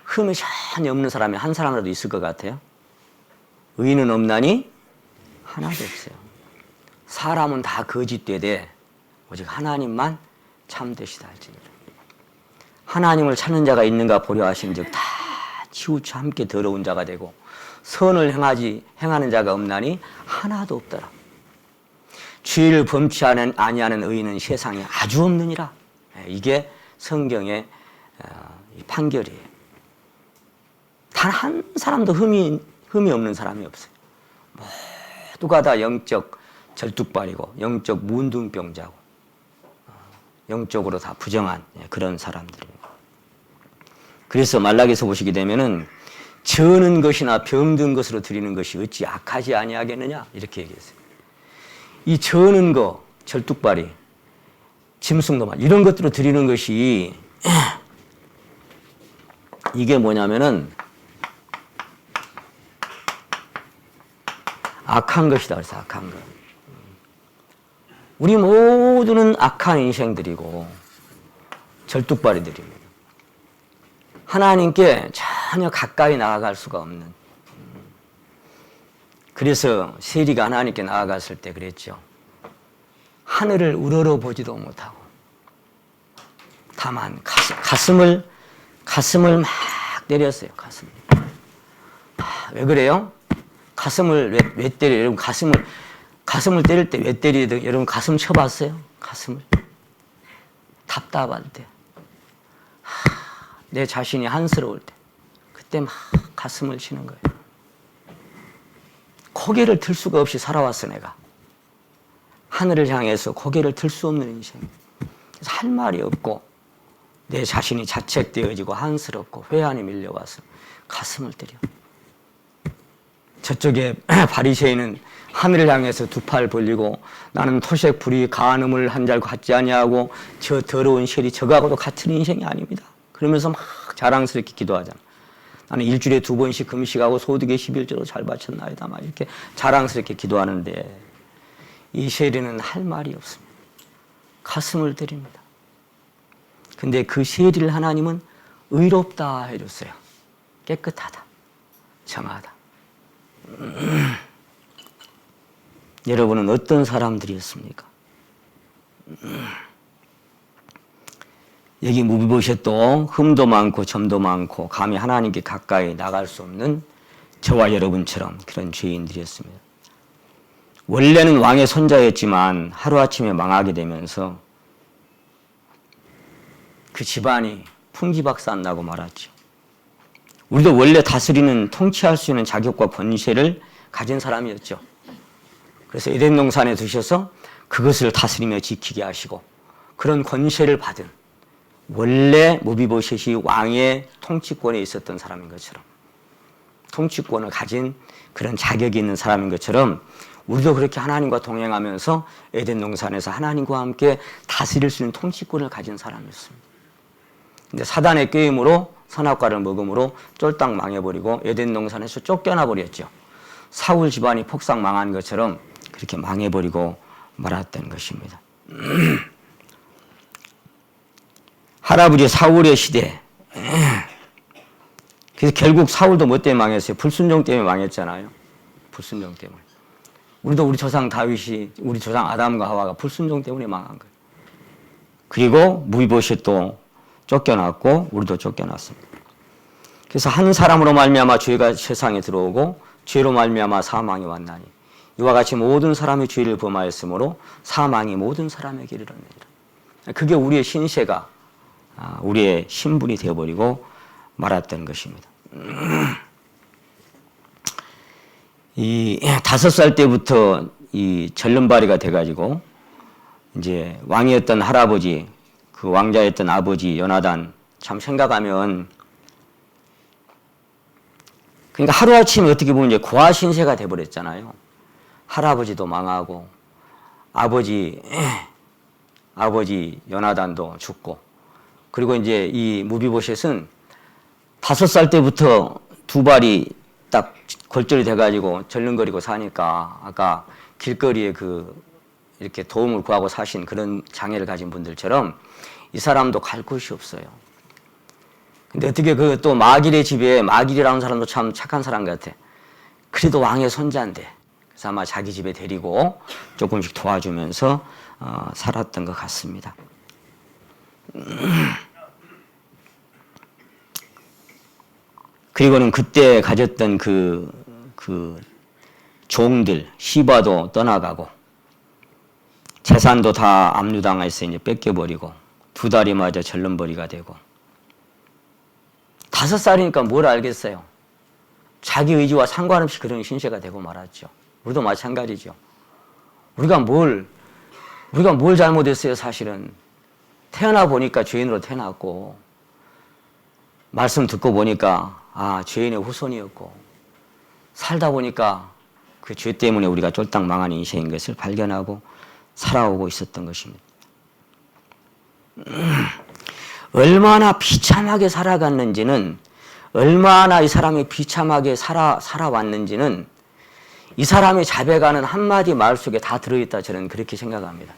흠이 전혀 없는 사람이 한 사람이라도 있을 것 같아요? 의인은 없나니 하나도 없어요. 사람은 다 거짓되되 오직 하나님만 참되시다 할지니라. 하나님을 찾는 자가 있는가 보려 하신즉 다 치우쳐 함께 더러운 자가 되고 선을 행하는 자가 없나니 하나도 없더라. 죄를 범치 아니하는 의인은 세상에 아주 없느니라. 이게 성경의 판결이에요. 단 한 사람도 흠이 없는 사람이 없어요. 모두가 다 영적 절뚝발이고 영적 문둥병자고 영적으로 다 부정한 그런 사람들입니다. 그래서 말라기서 보시게 되면은 저는 것이나 병든 것으로 드리는 것이 어찌 악하지 아니하겠느냐 이렇게 얘기했어요. 이 저는 거, 절뚝발이, 짐승도만 이런 것들로 드리는 것이 이게 뭐냐면은 악한 것이다. 그래서 악한 것. 우리 모두는 악한 인생들이고 절뚝발이들입니다. 하나님께 전혀 가까이 나아갈 수가 없는. 그래서 세리가 하나님께 나아갔을 때 그랬죠. 하늘을 우러러 보지도 못하고 다만 가슴을 막 때렸어요. 가슴을. 왜 그래요? 가슴을 왜 때려요? 여러분 가슴을 때릴 때 왜 때리든 여러분 가슴 쳐봤어요? 가슴을 답답할 때 내 자신이 한스러울 때, 그때 막 가슴을 치는 거예요. 고개를 들 수가 없이 살아왔어, 내가. 하늘을 향해서 고개를 들 수 없는 인생. 그래서 할 말이 없고, 내 자신이 자책되어지고 한스럽고 회한이 밀려와서 가슴을 때려. 저쪽에 바리새인은 하늘을 향해서 두 팔 벌리고 나는 토색 불이 간음을 한 잘 같지 아니하고 저 더러운 쉘이 저하고도 같은 인생이 아닙니다. 그러면서 막 자랑스럽게 기도하잖아. 나는 일주일에 2번씩 금식하고 소득의 11조로 잘 바쳤나이다. 막 이렇게 자랑스럽게 기도하는데 이 쉘이는 할 말이 없습니다. 가슴을 때립니다. 근데 그 쉘이를 하나님은 의롭다 해줬어요. 깨끗하다. 정하다. 여러분은 어떤 사람들이었습니까? 여기 무비보셋도 흠도 많고 점도 많고 감히 하나님께 가까이 나갈 수 없는 저와 여러분처럼 그런 죄인들이었습니다. 원래는 왕의 손자였지만 하루아침에 망하게 되면서 그 집안이 풍기박산나고 말았죠. 우리도 원래 다스리는 통치할 수 있는 자격과 권세를 가진 사람이었죠. 그래서 에덴 동산에 두셔서 그것을 다스리며 지키게 하시고 그런 권세를 받은 원래 무비보셋이 왕의 통치권에 있었던 사람인 것처럼 통치권을 가진 그런 자격이 있는 사람인 것처럼 우리도 그렇게 하나님과 동행하면서 에덴 동산에서 하나님과 함께 다스릴 수 있는 통치권을 가진 사람이었습니다. 근데 사단의 꾀임으로 선악과를 먹음으로 쫄딱 망해버리고 에덴 동산에서 쫓겨나 버렸죠. 사울 집안이 폭삭 망한 것처럼 그렇게 망해버리고 말았던 것입니다. 할아버지 사울의 시대. 그래서 결국 사울도 뭐 때문에 망했어요? 불순종 때문에 망했잖아요. 불순종 때문에. 우리도 우리 조상 다윗이 우리 조상 아담과 하와가 불순종 때문에 망한 거예요. 그리고 무비보셋도 쫓겨났고 우리도 쫓겨났습니다. 그래서 한 사람으로 말미암아 죄가 세상에 들어오고 죄로 말미암아 사망이 왔나니 이와 같이 모든 사람이 죄를 범하였으므로 사망이 모든 사람에게 이르렀느니라. 그게 우리의 신세가 우리의 신분이 되어버리고 말았던 것입니다. 이 5살 때부터 이 절름발이가 돼가지고 이제 왕이었던 할아버지, 그 왕자였던 아버지 요나단 참 생각하면 그러니까 하루아침에 어떻게 보면 이제 고아 신세가 돼버렸잖아요. 할아버지도 망하고 아버지 요나단도 죽고 그리고 이제 이 무비보셋은 5살 때부터 두 발이 딱 골절이 돼가지고 절름거리고 사니까 아까 길거리에 그 이렇게 도움을 구하고 사신 그런 장애를 가진 분들처럼 이 사람도 갈 곳이 없어요. 근데 어떻게 그 또 마길의 집에 마길이라는 사람도 참 착한 사람 같아. 그래도 왕의 손자인데 그래서 아마 자기 집에 데리고 조금씩 도와주면서 살았던 것 같습니다. 그리고는 그때 가졌던 그 종들 시바도 떠나가고 재산도 다 압류당해서 이제 뺏겨버리고 두 다리 마저 절름벌이가 되고 5살이니까 뭘 알겠어요. 자기 의지와 상관없이 그런 신세가 되고 말았죠. 우리도 마찬가지죠. 우리가 뭘 잘못했어요, 사실은. 태어나 보니까 죄인으로 태어났고, 말씀 듣고 보니까, 죄인의 후손이었고, 살다 보니까 그 죄 때문에 우리가 쫄딱 망한 인생인 것을 발견하고 살아오고 있었던 것입니다. 얼마나 비참하게 살아갔는지는, 얼마나 이 사람이 비참하게 살아왔는지는 이 사람이 자백하는 한마디 말 속에 다 들어있다 저는 그렇게 생각합니다.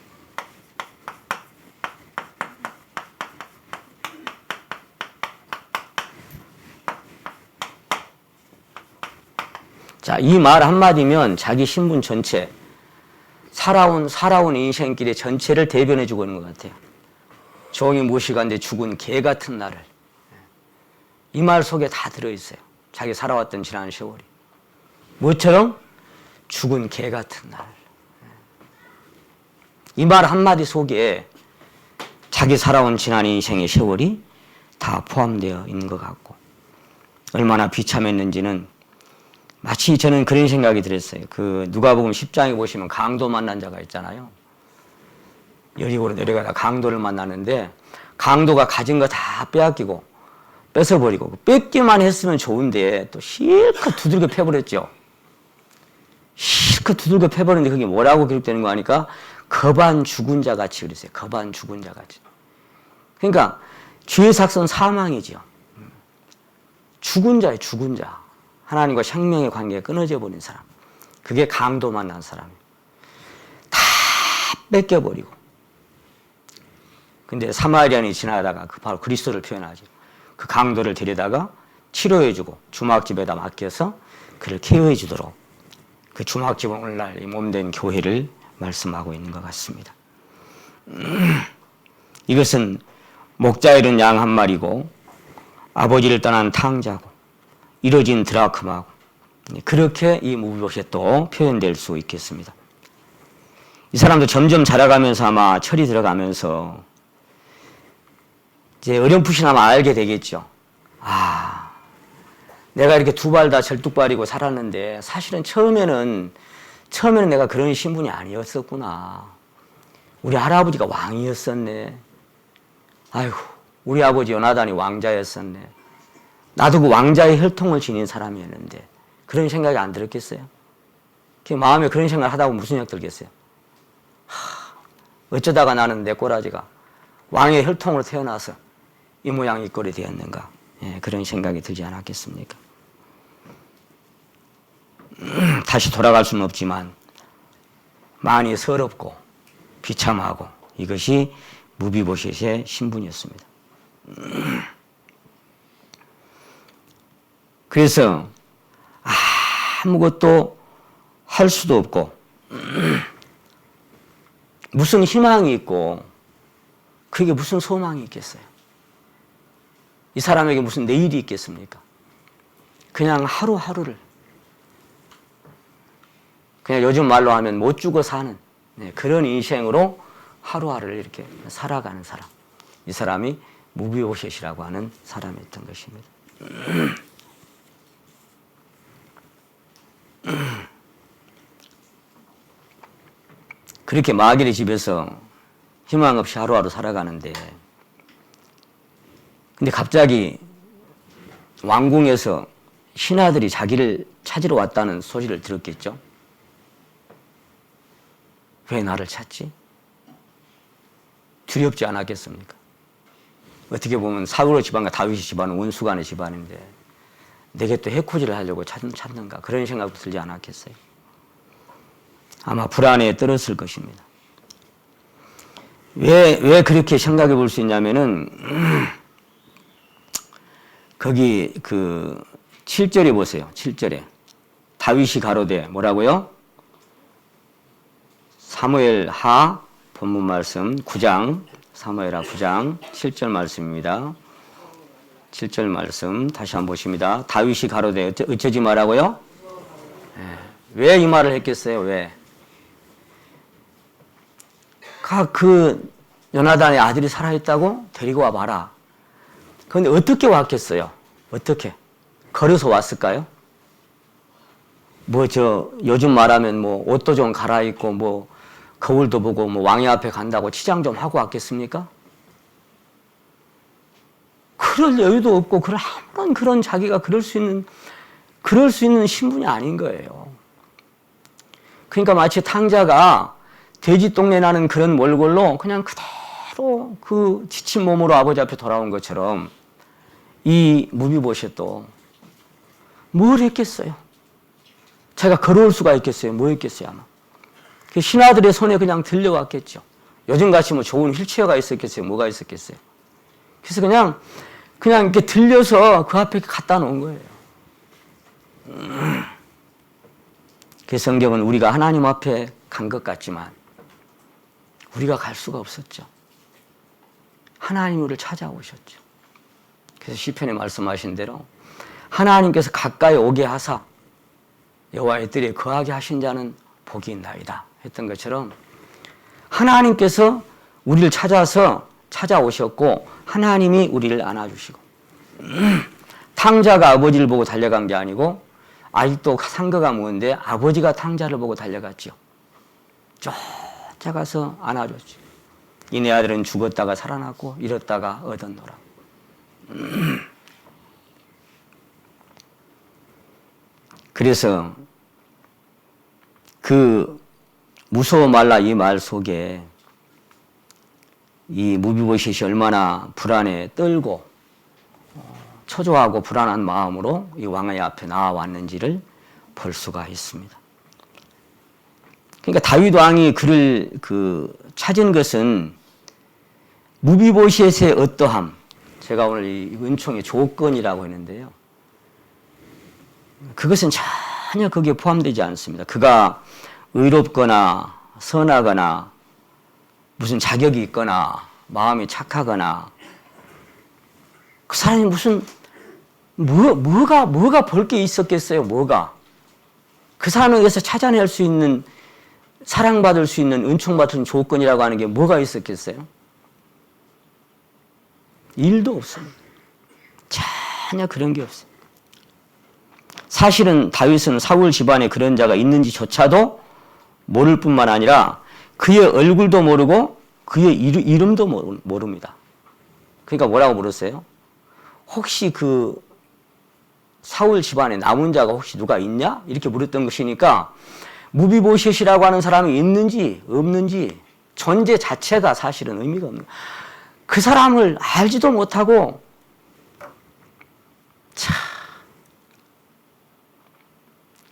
자, 이 말 한마디면 자기 신분 전체, 살아온 인생길의 전체를 대변해주고 있는 것 같아요. 종이 무시간데 죽은 개 같은 나를. 이 말 속에 다 들어있어요. 자기 살아왔던 지난 세월이. 뭐처럼? 죽은 개 같은 날. 이 말 한마디 속에 자기 살아온 지난 인생의 세월이 다 다 포함되어 있는 것 같고, 얼마나 비참했는지는 마치 저는 그런 생각이 들었어요. 그 누가복음 10장에 보시면 강도 만난 자가 있잖아요. 여리고로 내려가다 강도를 만나는데 강도가 가진 거 다 빼앗기고 뺏어버리고, 뺏기만 했으면 좋은데 또 실컷 두들겨 패버렸죠. 실컷 두들겨 패버렸는데 그게 뭐라고 기록되는 거 아니까 거반 죽은 자 같이 그랬어요. 거반 죽은 자 같이. 그러니까 죄의 삭선 사망이죠. 죽은 자예요. 죽은 자. 하나님과 생명의 관계가 끊어져 버린 사람. 그게 강도 만난 사람이에요. 다 뺏겨버리고. 근데 사마리아인이 지나가다가 바로 그리스도를 표현하죠. 그 강도를 데려다가 치료해주고 주막집에다 맡겨서 그를 케어해주도록, 그 주막집은 오늘날 이 몸된 교회를 말씀하고 있는 것 같습니다. 이것은 목자 잃은 양 한 마리고 아버지를 떠난 탕자고 이뤄진 드라크마고, 그렇게 이 무비보셋도 표현될 수 있겠습니다. 이 사람도 점점 자라가면서 아마 철이 들어가면서 이제 어렴풋이나마 알게 되겠죠. 아, 내가 이렇게 두 발 다 절뚝발이고 살았는데 사실은 처음에는 내가 그런 신분이 아니었었구나. 우리 할아버지가 왕이었었네. 아이고, 우리 아버지 요나단이 왕자였었네. 나도 그 왕자의 혈통을 지닌 사람이었는데 그런 생각이 안 들었겠어요? 마음에 그런 생각을 하다 보면 무슨 생각 들겠어요? 어쩌다가 나는 내 꼬라지가 왕의 혈통으로 태어나서 이 모양 이 꼴이 되었는가. 예, 그런 생각이 들지 않았겠습니까? 다시 돌아갈 수는 없지만 많이 서럽고 비참하고, 이것이 무비보셋의 신분이었습니다. 그래서 아무것도 할 수도 없고 무슨 희망이 있고 그게 무슨 소망이 있겠어요? 이 사람에게 무슨 내일이 있겠습니까? 그냥 하루하루를 그냥 요즘 말로 하면 못 죽어 사는 그런 인생으로 하루하루를 이렇게 살아가는 사람, 이 사람이 무비보셋이라고 하는 사람이었던 것입니다. 그렇게 마귀의 집에서 희망 없이 하루하루 살아가는데, 근데 갑자기 왕궁에서 신하들이 자기를 찾으러 왔다는 소식을 들었겠죠. 왜 나를 찾지? 두렵지 않았겠습니까? 어떻게 보면 사울의 집안과 다윗의 집안은 원수간의 집안인데 내게 또 해코지를 하려고 찾는가, 그런 생각도 들지 않았겠어요? 아마 불안에 떨었을 것입니다. 왜 그렇게 생각해 볼 수 있냐면은 거기 그 7절에 보세요. 7절에 다윗이 가로되 뭐라고요? 사무엘하 본문 말씀 9장, 사무엘하 9장 7절 말씀입니다. 7절 말씀 다시 한번 보십니다. 다윗이 가로되 어쩌지 말라고요? 왜 이 말을 했겠어요? 왜? 그 요나단의 아들이 살아있다고 데리고 와봐라. 그런데 어떻게 왔겠어요? 어떻게? 걸어서 왔을까요? 요즘 말하면 옷도 좀 갈아입고 거울도 보고 왕의 앞에 간다고 치장 좀 하고 왔겠습니까? 그럴 여유도 없고, 아무런 그런 자기가 그럴 수 있는 신분이 아닌 거예요. 그러니까 마치 탕자가 돼지 똥내 나는 그런 몰골로 그냥 그대로 그 지친 몸으로 아버지 앞에 돌아온 것처럼 이 무비보셋도 뭘 했겠어요? 자기가 걸어올 수가 있겠어요? 뭐 했겠어요? 아마 그 신하들의 손에 그냥 들려왔겠죠. 요즘같이 좋은 휠체어가 있었겠어요? 뭐가 있었겠어요? 그래서 그냥 이렇게 들려서 그 앞에 갖다 놓은 거예요. 그 성경은 우리가 하나님 앞에 간 것 같지만 우리가 갈 수가 없었죠. 하나님 우리를 찾아오셨죠. 그래서 시편에 말씀하신 대로 하나님께서 가까이 오게 하사 여호와의 뜰에 거하게 하신 자는 복이 있나이다 했던 것처럼, 하나님께서 우리를 찾아서 찾아오셨고 하나님이 우리를 안아주시고 탕자가 아버지를 보고 달려간 게 아니고 아직도 상거가 먼데 아버지가 탕자를 보고 달려갔죠. 쫓아가서 안아줬죠. 이내 아들은 죽었다가 살아났고 잃었다가 얻었노라. 그래서 그 무서워 말라 이 말 속에 이 무비보셋이 얼마나 불안에 떨고 초조하고 불안한 마음으로 이 왕의 앞에 나와왔는지를 볼 수가 있습니다. 그러니까 다윗 왕이 그를 찾은 것은 무비보셋의 어떠함, 제가 오늘 이 은총의 조건이라고 했는데요. 그것은 전혀 거기에 포함되지 않습니다. 그가 의롭거나 선하거나 무슨 자격이 있거나 마음이 착하거나 그 사람이 무슨 뭐가 볼 게 있었겠어요? 뭐가 그 사람에게서 찾아낼 수 있는 사랑받을 수 있는 은총받은 조건이라고 하는 게 뭐가 있었겠어요? 일도 없습니다. 전혀 그런 게 없어요. 사실은 다윗은 사울 집안에 그런 자가 있는지조차도 모를 뿐만 아니라 그의 얼굴도 모르고 그의 이름도 모릅니다. 그러니까 뭐라고 물었어요? 혹시 그 사울 집안에 남은 자가 혹시 누가 있냐? 이렇게 물었던 것이니까 무비보셋이라고 하는 사람이 있는지 없는지 존재 자체가 사실은 의미가 없는 거예요. 그 사람을 알지도 못하고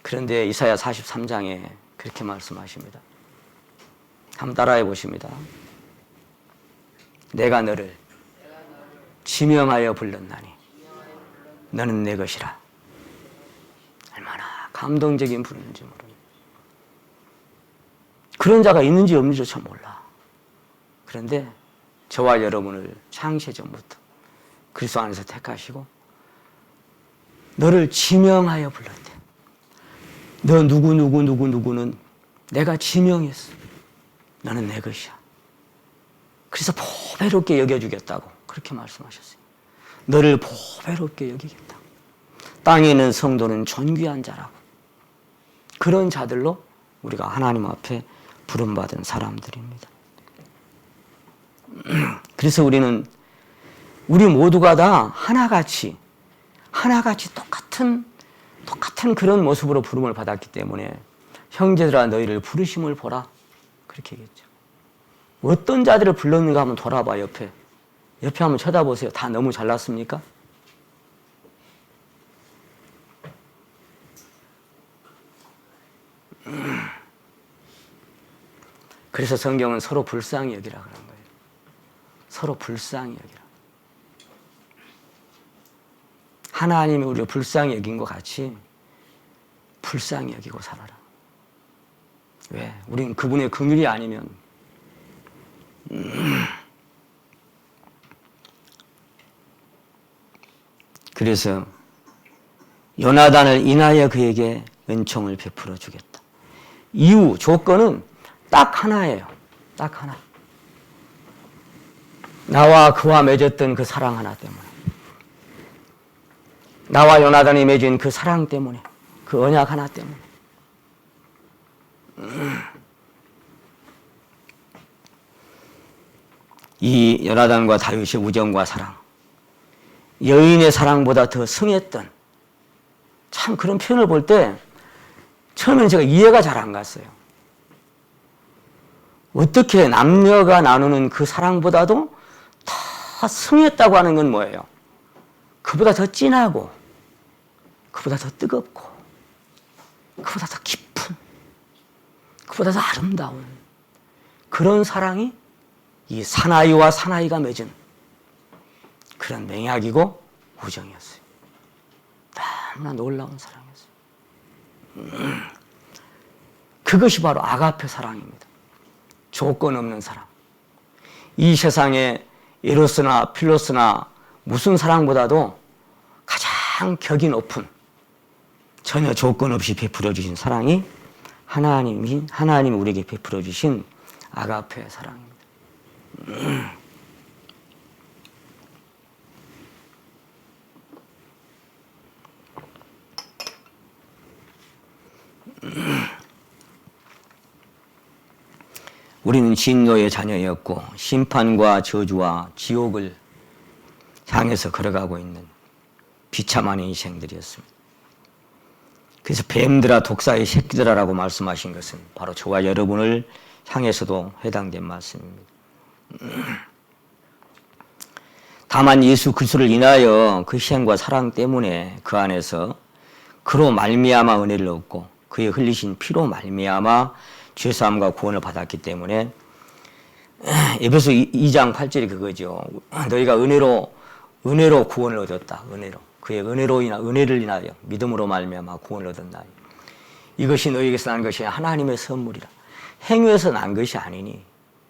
그런데 이사야 43장에 그렇게 말씀하십니다. 한번 따라해 보십니다. 내가 너를 지명하여 불렀나니 너는 내 것이라. 얼마나 감동적인 분인지 모릅니다. 그런 자가 있는지 없는지조차 몰라. 그런데 저와 여러분을 창세 전부터 그리스도 안에서 택하시고 너를 지명하여 불렀대. 너 누구는 내가 지명했어. 너는 내 것이야. 그래서 보배롭게 여겨주겠다고 그렇게 말씀하셨어요. 너를 보배롭게 여기겠다. 땅에 있는 성도는 존귀한 자라고. 그런 자들로 우리가 하나님 앞에 부름받은 사람들입니다. 그래서 우리 모두가 다 하나같이 똑같은 그런 모습으로 부름을 받았기 때문에 형제들아 너희를 부르심을 보라. 그렇게 얘기했죠. 어떤 자들을 불렀는가 한번 돌아봐. 옆에 한번 쳐다보세요. 다 너무 잘났습니까? 그래서 성경은 서로 불쌍히 여기라 그런 거예요. 서로 불쌍히 여기라. 하나님이 우리를 불쌍히 여긴 것 같이 불쌍히 여기고 살아라. 왜? 우리는 그분의 긍휼이 아니면 그래서 요나단을 인하여 그에게 은총을 베풀어 주겠다. 이유, 조건은 딱 하나예요. 딱 하나. 나와 그와 맺었던 그 사랑 하나 때문에. 나와 요나단이 맺은 그 사랑 때문에. 그 언약 하나 때문에. 이 요나단과 다윗의 우정과 사랑, 여인의 사랑보다 더 승했던, 참 그런 표현을 볼 때 처음에는 제가 이해가 잘 안 갔어요. 어떻게 남녀가 나누는 그 사랑보다도 더 승했다고 하는 건 뭐예요? 그보다 더 진하고, 그보다 더 뜨겁고, 그보다 더 깊은, 그보다 더 아름다운 그런 사랑이 이 사나이와 사나이가 맺은 그런 맹약이고 우정이었어요. 너무나 놀라운 사랑이었어요. 그것이 바로 아가페 사랑입니다. 조건 없는 사랑. 이 세상에 에로스나 필로스나 무슨 사랑보다도 가장 격이 높은 전혀 조건 없이 베풀어 주신 사랑이 하나님이 우리에게 베풀어 주신 아가페 사랑입니다. 우리는 진노의 자녀였고 심판과 저주와 지옥을 향해서 걸어가고 있는 비참한 인생들이었습니다. 그래서 뱀들아 독사의 새끼들아라고 말씀하신 것은 바로 저와 여러분을 향해서도 해당된 말씀입니다. 다만 예수 그리스도를 인하여 그 희생과 사랑 때문에 그 안에서 그로 말미암아 은혜를 얻고 그의 흘리신 피로 말미암아 죄사함과 구원을 받았기 때문에 에베소 2장 8절이 그거죠. 너희가 은혜로 구원을 얻었다. 은혜로. 그의 은혜를 인하여 믿음으로 말미암아 구원을 얻었나니 이것이 너희에게서 난 것이 하나님의 선물이라. 행위에서 난 것이 아니니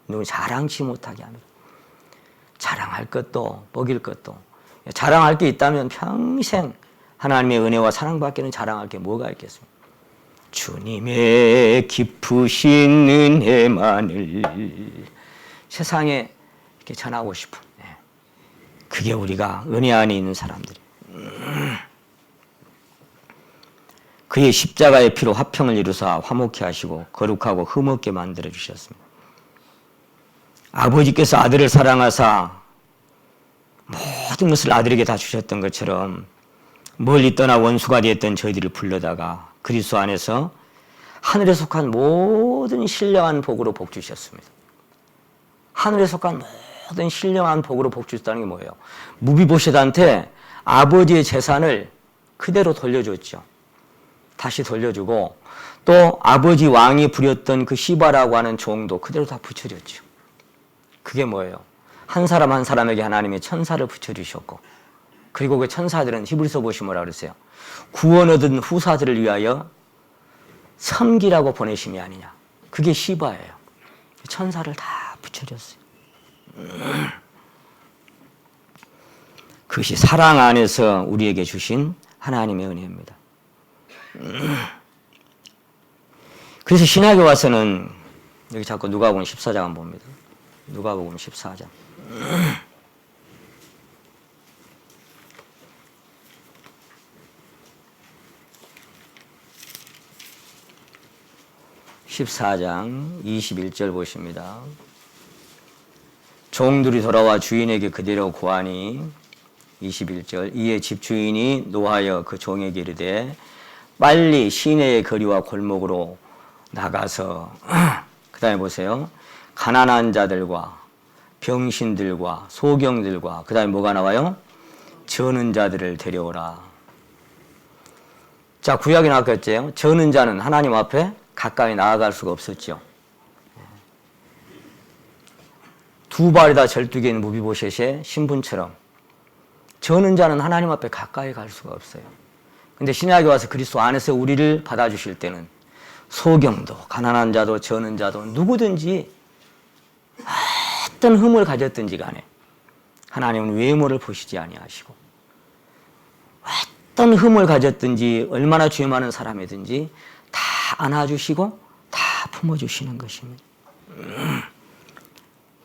누구 자랑치 못하게 합니다. 자랑할 것도 먹일 것도 자랑할 게 있다면 평생 하나님의 은혜와 사랑밖에는 자랑할 게 뭐가 있겠습니까? 주님의 깊으신 은혜만을 세상에 이렇게 전하고 싶은 그게 우리가 은혜 안에 있는 사람들이에요. 그의 십자가의 피로 화평을 이루사 화목케 하시고 거룩하고 흠없게 만들어 주셨습니다. 아버지께서 아들을 사랑하사 모든 것을 아들에게 다 주셨던 것처럼 멀리 떠나 원수가 되었던 저희들을 불러다가 그리스도 안에서 하늘에 속한 모든 신령한 복으로 복 주셨습니다. 하늘에 속한 모든 신령한 복으로 복 주셨다는 게 뭐예요? 무비보셋한테 아버지의 재산을 그대로 돌려줬죠. 다시 돌려주고 또 아버지 왕이 부렸던 그 시바라고 하는 종도 그대로 다 붙여줬죠. 그게 뭐예요? 한 사람 한 사람에게 하나님이 천사를 붙여주셨고 그리고 그 천사들은 히브리서 보시면 뭐라 그랬어요? 구원 얻은 후사들을 위하여 섬기라고 보내심이 아니냐. 그게 시바예요. 천사를 다 붙여줬어요. 그것이 사랑 안에서 우리에게 주신 하나님의 은혜입니다. 그래서 신학에 와서는 여기 자꾸 누가복음 14장 한번 봅니다. 누가복음 14장. (14장) 21절 보십니다. 종들이 돌아와 주인에게 그대로 고하니 21절 이에 집주인이 노하여 그 종에게 이르되 빨리 시내의 거리와 골목으로 나가서 그 다음에 보세요. 가난한 자들과 병신들과 소경들과 그 다음에 뭐가 나와요? 저는 자들을 데려오라. 자, 구약에 나왔겠죠. 저는 자는 하나님 앞에 가까이 나아갈 수가 없었죠. 두 발이 다 절뚝에 있는 무비보셋의 신분처럼 저는 자는 하나님 앞에 가까이 갈 수가 없어요. 근데 신약에 와서 그리스도 안에서 우리를 받아주실 때는 소경도 가난한 자도 저는 자도 누구든지 어떤 흠을 가졌든지 간에 하나님은 외모를 보시지 아니하시고 어떤 흠을 가졌든지 얼마나 죄 많은 사람이든지 다 안아주시고 다 품어주시는 것입니다.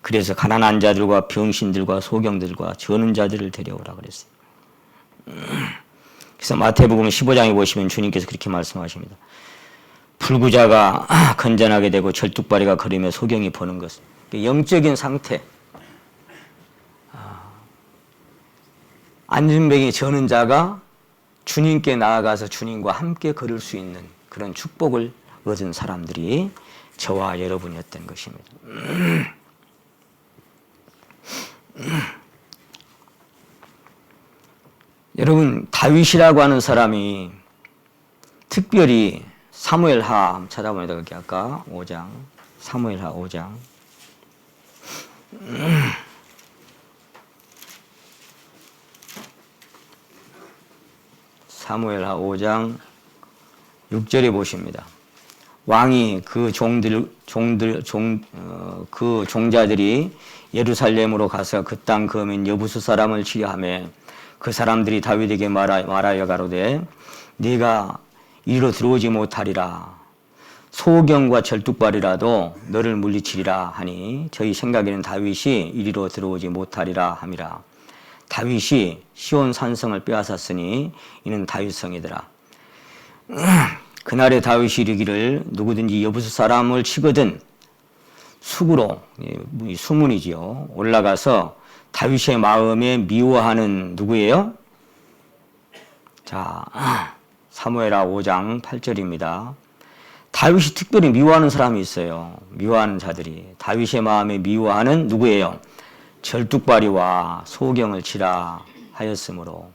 그래서 가난한 자들과 병신들과 소경들과 저는 자들을 데려오라 그랬어요. 그래서 마태복음 15장에 보시면 주님께서 그렇게 말씀하십니다. 불구자가 건전하게 되고 절뚝발이가 걸으며 소경이 보는 것. 영적인 상태. 안진뱅이 저는 자가 주님께 나아가서 주님과 함께 걸을 수 있는 그런 축복을 얻은 사람들이 저와 여러분이었던 것입니다. 여러분 다윗이라고 하는 사람이 특별히 사무엘하 찾아보니다. 거기 아까 5장 사무엘하 5장 사무엘하 5장 6절에 보십니다. 왕이 그 그 종자들이 예루살렘으로 가서 그 땅 거민 여부수 사람을 치려하며 그 사람들이 다윗에게 말하여 가로되 네가 이리로 들어오지 못하리라. 소경과 절뚝발이라도 너를 물리치리라 하니 저희 생각에는 다윗이 이리로 들어오지 못하리라 함이라. 다윗이 시온 산성을 빼앗았으니 이는 다윗성이더라. 그날에 다윗이 이르기를 누구든지 여부수 사람을 치거든 숙으로 수문이지요. 올라가서 다윗의 마음에 미워하는 누구예요? 자, 사무엘하 5장 8절입니다. 다윗이 특별히 미워하는 사람이 있어요. 미워하는 자들이. 다윗의 마음에 미워하는 누구예요? 절뚝발이와 소경을 치라 하였으므로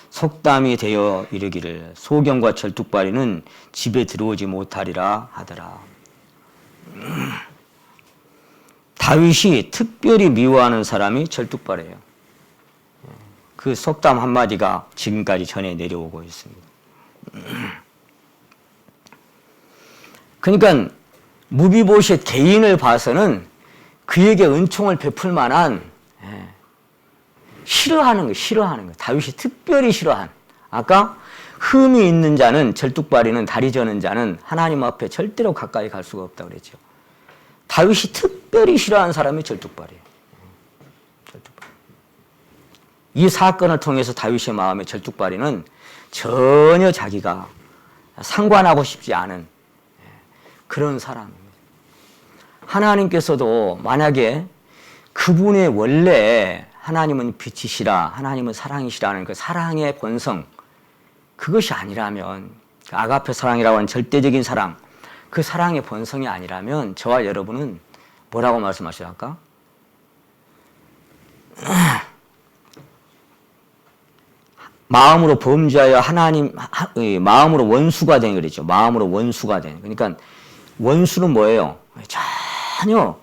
속담이 되어 이르기를 소경과 절뚝발이는 집에 들어오지 못하리라 하더라. 다윗이 특별히 미워하는 사람이 절뚝발이에요. 그 속담 한마디가 지금까지 전해 내려오고 있습니다. 그러니까 무비보셋 개인을 봐서는 그에게 은총을 베풀 만한 싫어하는 거. 다윗이 특별히 싫어한. 아까 흠이 있는 자는 절뚝발이는 다리 저는 자는 하나님 앞에 절대로 가까이 갈 수가 없다고 그랬죠. 다윗이 특별히 싫어하는 사람이 절뚝발이에요. 이 사건을 통해서 다윗의 마음에 절뚝발이는 전혀 자기가 상관하고 싶지 않은 그런 사람입니다. 하나님께서도 만약에 그분의 원래 하나님은 빛이시라, 하나님은 사랑이시라는 그 사랑의 본성, 그것이 아니라면, 아가페 사랑이라고 하는 절대적인 사랑, 그 사랑의 본성이 아니라면 저와 여러분은 뭐라고 말씀하셨을까? 마음으로 범죄하여 마음으로 원수가 된 거죠. 마음으로 원수가 된. 그러니까 원수는 뭐예요? 전혀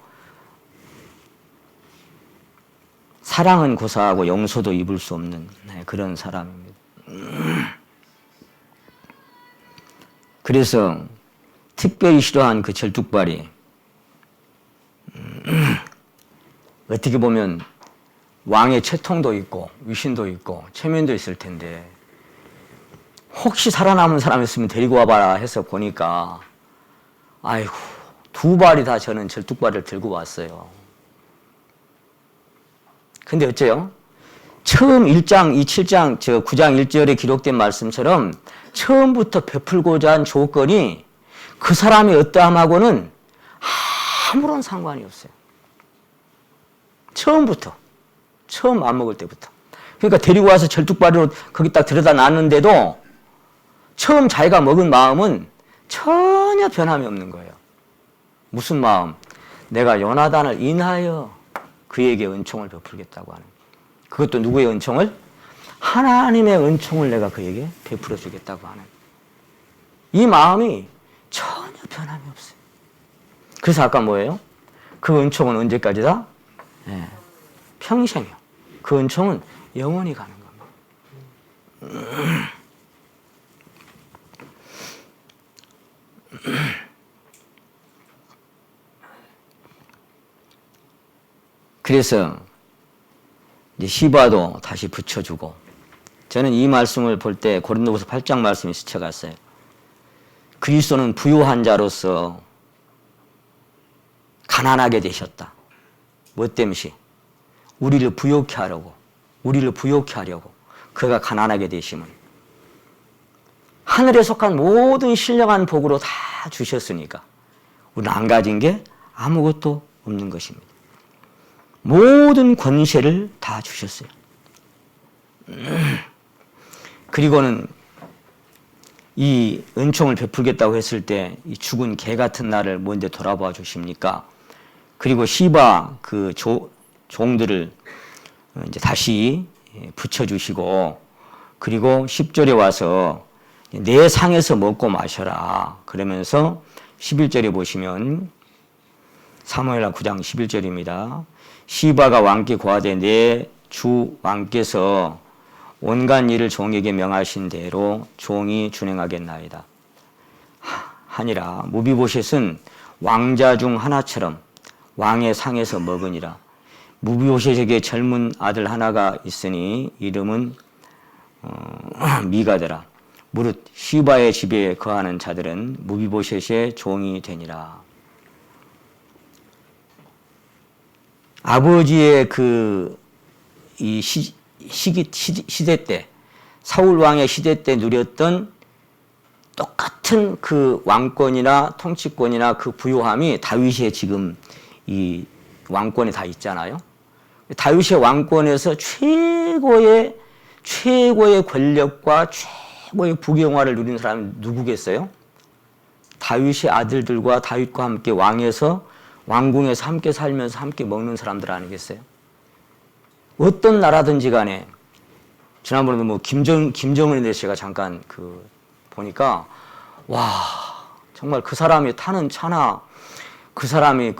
사랑은 고사하고 용서도 입을 수 없는 그런 사람입니다. 그래서 특별히 싫어한 그 절뚝발이 어떻게 보면 왕의 채통도 있고 위신도 있고 체면도 있을 텐데 혹시 살아남은 사람 있으면 데리고 와봐라 해서 보니까 아이고 두 발이 다 저는 절뚝발을 들고 왔어요. 근데 어째요? 처음 1장, 7장, 9장 1절에 기록된 말씀처럼 처음부터 베풀고자 한 조건이 그 사람의 어떠함하고는 아무런 상관이 없어요. 처음부터. 처음 맘먹을 때부터. 그러니까 데리고 와서 절뚝발이로 거기 딱 들여다 놨는데도 처음 자기가 먹은 마음은 전혀 변함이 없는 거예요. 무슨 마음? 내가 요나단을 인하여 그에게 은총을 베풀겠다고 하는. 그것도 누구의 은총을? 하나님의 은총을 내가 그에게 베풀어 주겠다고 하는. 이 마음이 전혀 변함이 없어요. 그래서 아까 뭐예요? 그 은총은 언제까지다? 네. 평생이요. 그 은총은 영원히 가는 겁니다. 그래서 이제 시바도 다시 붙여주고 저는 이 말씀을 볼 때 고린도후서 8장 말씀이 스쳐갔어요. 그리스도는 부요한 자로서 가난하게 되셨다. 뭐 때문에? 우리를 부요케 하려고 그가 가난하게 되심은 하늘에 속한 모든 신령한 복으로 다 주셨으니까 우리는 안 가진 게 아무것도 없는 것입니다. 모든 권세를 다 주셨어요. 그리고는 이 은총을 베풀겠다고 했을 때 이 죽은 개 같은 나를 먼저 돌아봐 주십니까? 그리고 시바 그 종들을 이제 다시 붙여주시고 그리고 10절에 와서 내 상에서 먹고 마셔라. 그러면서 11절에 보시면 사무엘하 9장 11절입니다. 시바가 왕께 고하되 내 주 왕께서 온갖 일을 종에게 명하신 대로 종이 준행하겠나이다. 하니라. 무비보셋은 왕자 중 하나처럼 왕의 상에서 먹으니라. 무비보셋에게 젊은 아들 하나가 있으니 이름은 미가더라. 무릇 시바의 집에 거하는 자들은 무비보셋의 종이 되니라. 아버지의 이 시대 때 사울 왕의 시대 때 누렸던 똑같은 그 왕권이나 통치권이나 그 부요함이 다윗의 지금 이 왕권이 다 있잖아요. 다윗의 왕권에서 최고의 권력과 최고의 부귀영화를 누린 사람이 누구겠어요? 다윗의 아들들과 다윗과 함께 왕궁에서 함께 살면서 함께 먹는 사람들 아니겠어요? 어떤 나라든지 간에 지난번에도 뭐 김정은에 대해서 제가 잠깐 보니까 와 정말 그 사람이 타는 차나 그 사람이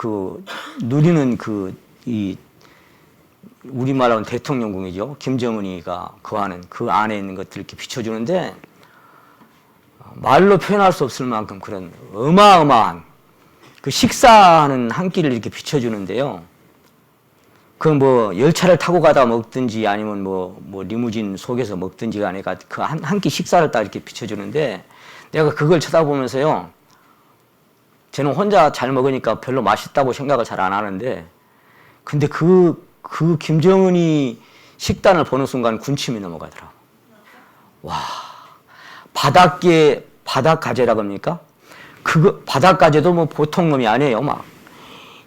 누리는 우리말로는 대통령궁이죠. 김정은이가 거하는 그 안에 있는 것들을 이렇게 비춰주는데 말로 표현할 수 없을 만큼 그런 어마어마한 그 식사하는 한 끼를 이렇게 비춰주는데요. 열차를 타고 가다 먹든지 아니면 리무진 속에서 먹든지 간에 그 한 끼 식사를 딱 이렇게 비춰주는데 내가 그걸 쳐다보면서요. 저는 혼자 잘 먹으니까 별로 맛있다고 생각을 잘 안 하는데 근데 그 김정은이 식단을 보는 순간 군침이 넘어가더라고. 와, 바닷가재라고 합니까? 바닷가재도 보통 놈이 아니에요. 막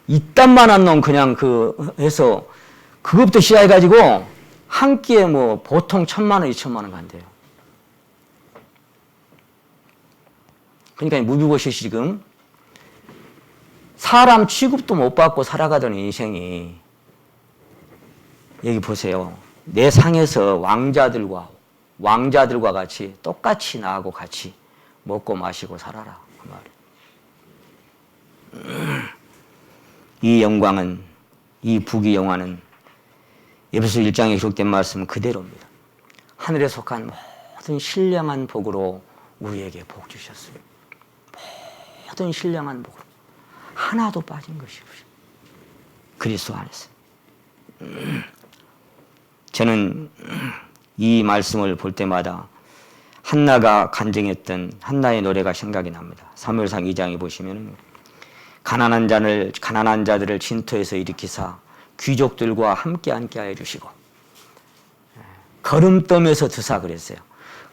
이딴만한 놈 그냥 해서 그것부터 시작해가지고 한 끼에 보통 1,000만 원, 2,000만 원 간대요. 그러니까 무비보셋이 지금 사람 취급도 못 받고 살아가던 인생이 여기 보세요. 내 상에서 왕자들과 같이 똑같이 나하고 같이 먹고 마시고 살아라. 그 말이에요. 이 영광은 이 부귀영화는 에베소 1장에 기록된 말씀은 그대로입니다. 하늘에 속한 모든 신령한 복으로 우리에게 복 주셨습니다. 모든 신령한 복으로 하나도 빠진 것이 없습니다. 그리스도 안에서. 저는 이 말씀을 볼 때마다 한나가 간증했던 한나의 노래가 생각이 납니다. 사무엘상 2장에 보시면 가난한 자들을 진토에서 일으키사 귀족들과 함께 앉게 하여 주시고 거름더미에서 드사 그랬어요.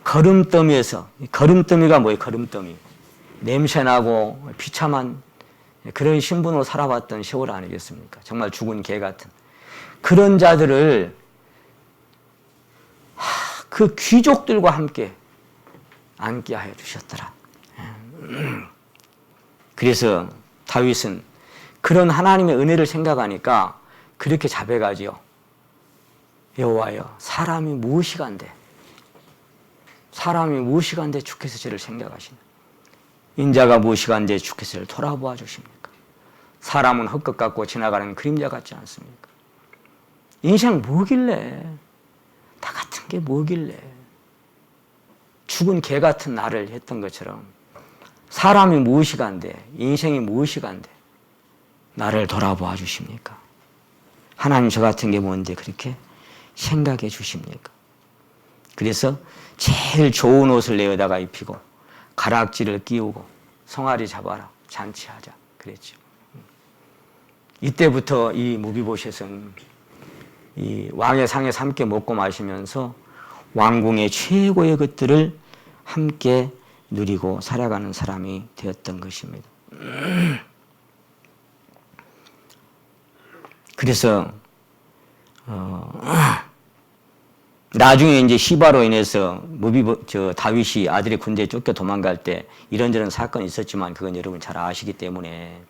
거름더미가 뭐예요? 거름더미. 냄새나고 비참한 그런 신분으로 살아왔던 세월 아니겠습니까? 정말 죽은 개 같은 그런 자들을 그 귀족들과 함께 앉게 하여 주셨더라. 그래서 다윗은 그런 하나님의 은혜를 생각하니까 그렇게 자백하지요. 여호와여, 사람이 무엇이간데 주께서 저를 생각하시나? 인자가 무엇이간데 주께서 저를 돌아보아 주십니까? 사람은 헛것 같고 지나가는 그림자 같지 않습니까? 인생 뭐길래, 다 같은 게 뭐길래 죽은 개 같은 나를 했던 것처럼 사람이 무엇이간데, 인생이 무엇이간데 나를 돌아보아 주십니까? 하나님 저 같은 게 뭔데 그렇게 생각해 주십니까? 그래서 제일 좋은 옷을 내어다가 입히고 가락지를 끼우고 송아리 잡아라 잔치하자 그랬죠. 이때부터 이 무비보셋은 이 왕의 상에서 함께 먹고 마시면서 왕궁의 최고의 것들을 함께 누리고 살아가는 사람이 되었던 것입니다. 그래서 나중에 이제 시바로 인해서 다윗이 아들의 군대에 쫓겨 도망갈 때 이런저런 사건이 있었지만 그건 여러분 잘 아시기 때문에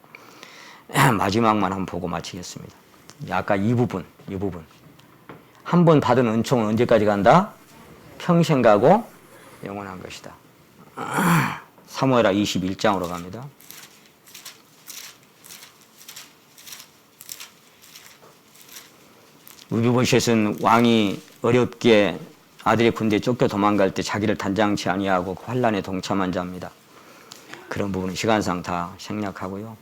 마지막만 한번 보고 마치겠습니다. 아까 이 부분 한 번 받은 은총은 언제까지 간다? 평생 가고 영원한 것이다. 사무엘하 21장으로 갑니다. 무비보셋은 왕이 어렵게 아들의 군대에 쫓겨 도망갈 때 자기를 단장치 아니하고 그 환란에 동참한 자입니다. 그런 부분은 시간상 다 생략하고요.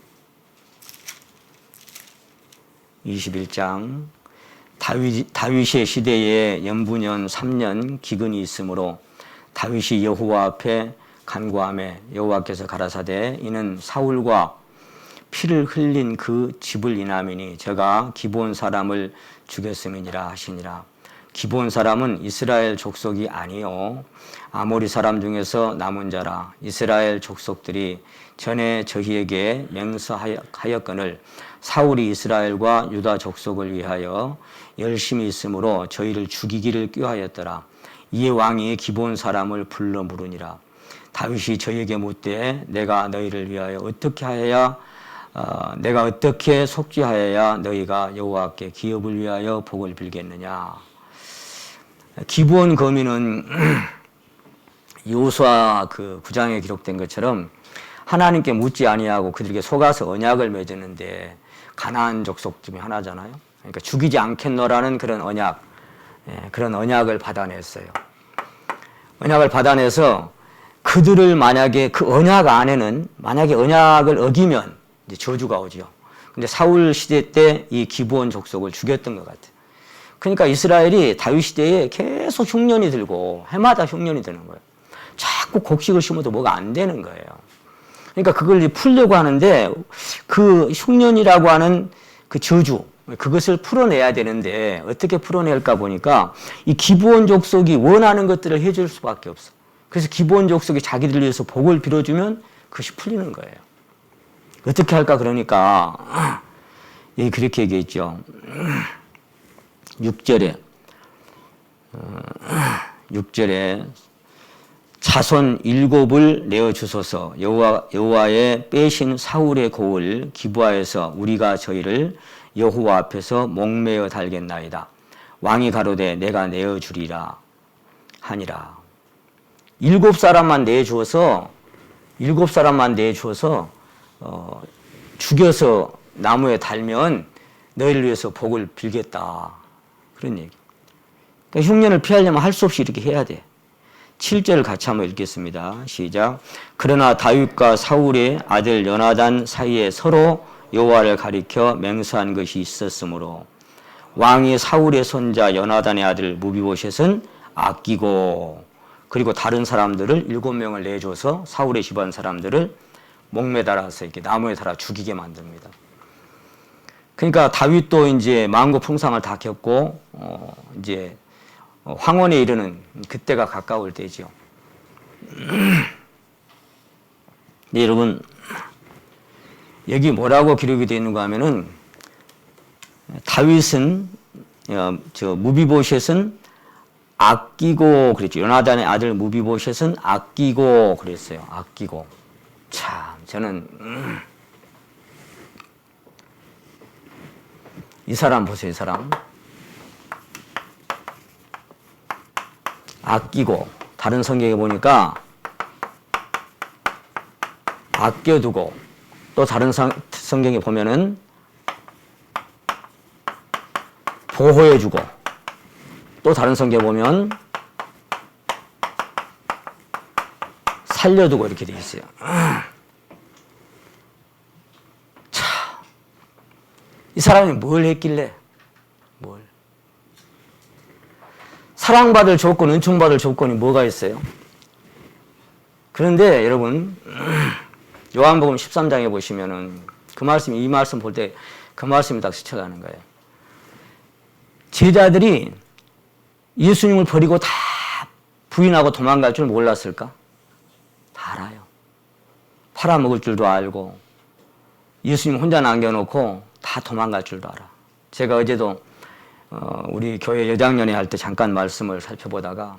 21장 다윗의 시대에 연분연 3년 기근이 있으므로 다윗이 여호와 앞에 간구하매 여호와께서 가라사대 이는 사울과 피를 흘린 그 집을 인함이니 저가 기브온 사람을 죽였음이니라 하시니라. 기브온 사람은 이스라엘 족속이 아니요 아모리 사람 중에서 남은 자라. 이스라엘 족속들이 전에 저희에게 맹세하였거늘 사울이 이스라엘과 유다 족속을 위하여 열심히 있으므로 저희를 죽이기를 꾀하였더라. 이에 왕이 기브온 사람을 불러 물으니라. 다윗이 저희에게 묻되 내가 너희를 위하여 내가 어떻게 속죄하여야 너희가 여호와께 기업을 위하여 복을 빌겠느냐. 기브온 거민은 여호수아 그 9장에 기록된 것처럼 하나님께 묻지 아니하고 그들에게 속아서 언약을 맺었는데 가나안 족속 중에 하나잖아요. 그러니까 죽이지 않겠노라는 그런 언약, 그런 언약을 받아냈어요. 언약을 받아내서 그들을 만약에 그 언약 안에는 만약에 언약을 어기면 이제 저주가 오죠. 근데 사울 시대 때 이 기브온 족속을 죽였던 것 같아요. 그러니까 이스라엘이 다윗 시대에 계속 흉년이 들고 해마다 흉년이 드는 거예요. 자꾸 곡식을 심어도 뭐가 안 되는 거예요. 그러니까 그걸 이제 풀려고 하는데 그 흉년이라고 하는 그 저주, 그것을 풀어내야 되는데 어떻게 풀어낼까 보니까 이 기브온 족속이 원하는 것들을 해줄 수밖에 없어. 그래서 기브온 족속이 자기들 위해서 복을 빌어주면 그것이 풀리는 거예요. 어떻게 할까 그러니까 그렇게 얘기했죠. 6절에 자손 7을 내어주소서. 여호와의 빼신 사울의 고을 기브아에서 우리가 저희를 여호와 앞에서 목매어 달겠나이다. 왕이 가로되 내가 내어주리라 하니라. 7사람만 내주어서 죽여서 나무에 달면 너희를 위해서 복을 빌겠다. 그런 얘기. 그러니까 흉년을 피하려면 할 수 없이 이렇게 해야 돼. 7절을 같이 한번 읽겠습니다. 시작. 그러나 다윗과 사울의 아들 요나단 사이에 서로 여호와를 가리켜 맹세한 것이 있었으므로 왕이 사울의 손자 요나단의 아들 무비보셋은 아끼고 그리고 다른 사람들을 7명을 내줘서 사울의 집안 사람들을 목매달아서 이렇게 나무에 달아 죽이게 만듭니다. 그러니까 다윗도 이제 만고 풍상을 다 겪고 이제 황혼에 이르는 그때가 가까울 때죠. 네, 여러분 여기 뭐라고 기록이 되어 있는가 하면은 다윗은 무비보셋은 아끼고 그랬죠. 요나단의 아들 무비보셋은 아끼고 그랬어요. 아끼고. 참 저는 이 사람 보세요. 이 사람 아끼고, 다른 성경에 보니까 아껴두고, 또 다른 성경에 보면은 보호해주고, 또 다른 성경에 보면 살려두고 이렇게 돼 있어요. 자, 이 사람이 뭘 했길래? 뭘? 사랑받을 조건, 은총받을 조건이 뭐가 있어요? 그런데 여러분, 요한복음 13장에 보시면은 그 말씀, 이 말씀 볼 때 그 말씀이 딱 스쳐가는 거예요. 제자들이 예수님을 버리고 다 부인하고 도망갈 줄 몰랐을까? 다 알아요. 팔아먹을 줄도 알고 예수님 혼자 남겨놓고 다 도망갈 줄도 알아. 제가 어제도 우리 교회 여장년회 할 때 잠깐 말씀을 살펴보다가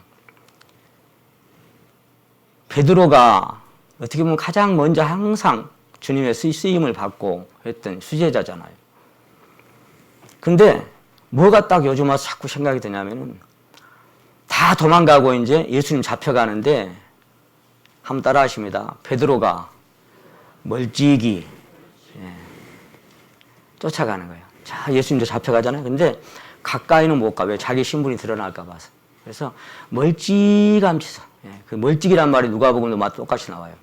베드로가 어떻게 보면 가장 먼저 항상 주님의 쓰임을 받고 했던 수제자잖아요. 근데 뭐가 딱 요즘 와서 자꾸 생각이 드냐면은 다 도망가고 이제 예수님 잡혀가는데 한번 따라 하십니다. 베드로가 멀찍이 쫓아가는 거예요. 자, 예수님도 잡혀가잖아요. 근데 가까이는 못 가. 왜? 자기 신분이 드러날까 봐서. 그래서 멀찌감치서. 그 멀찍이란 말이 누가복음도 똑같이 나와요.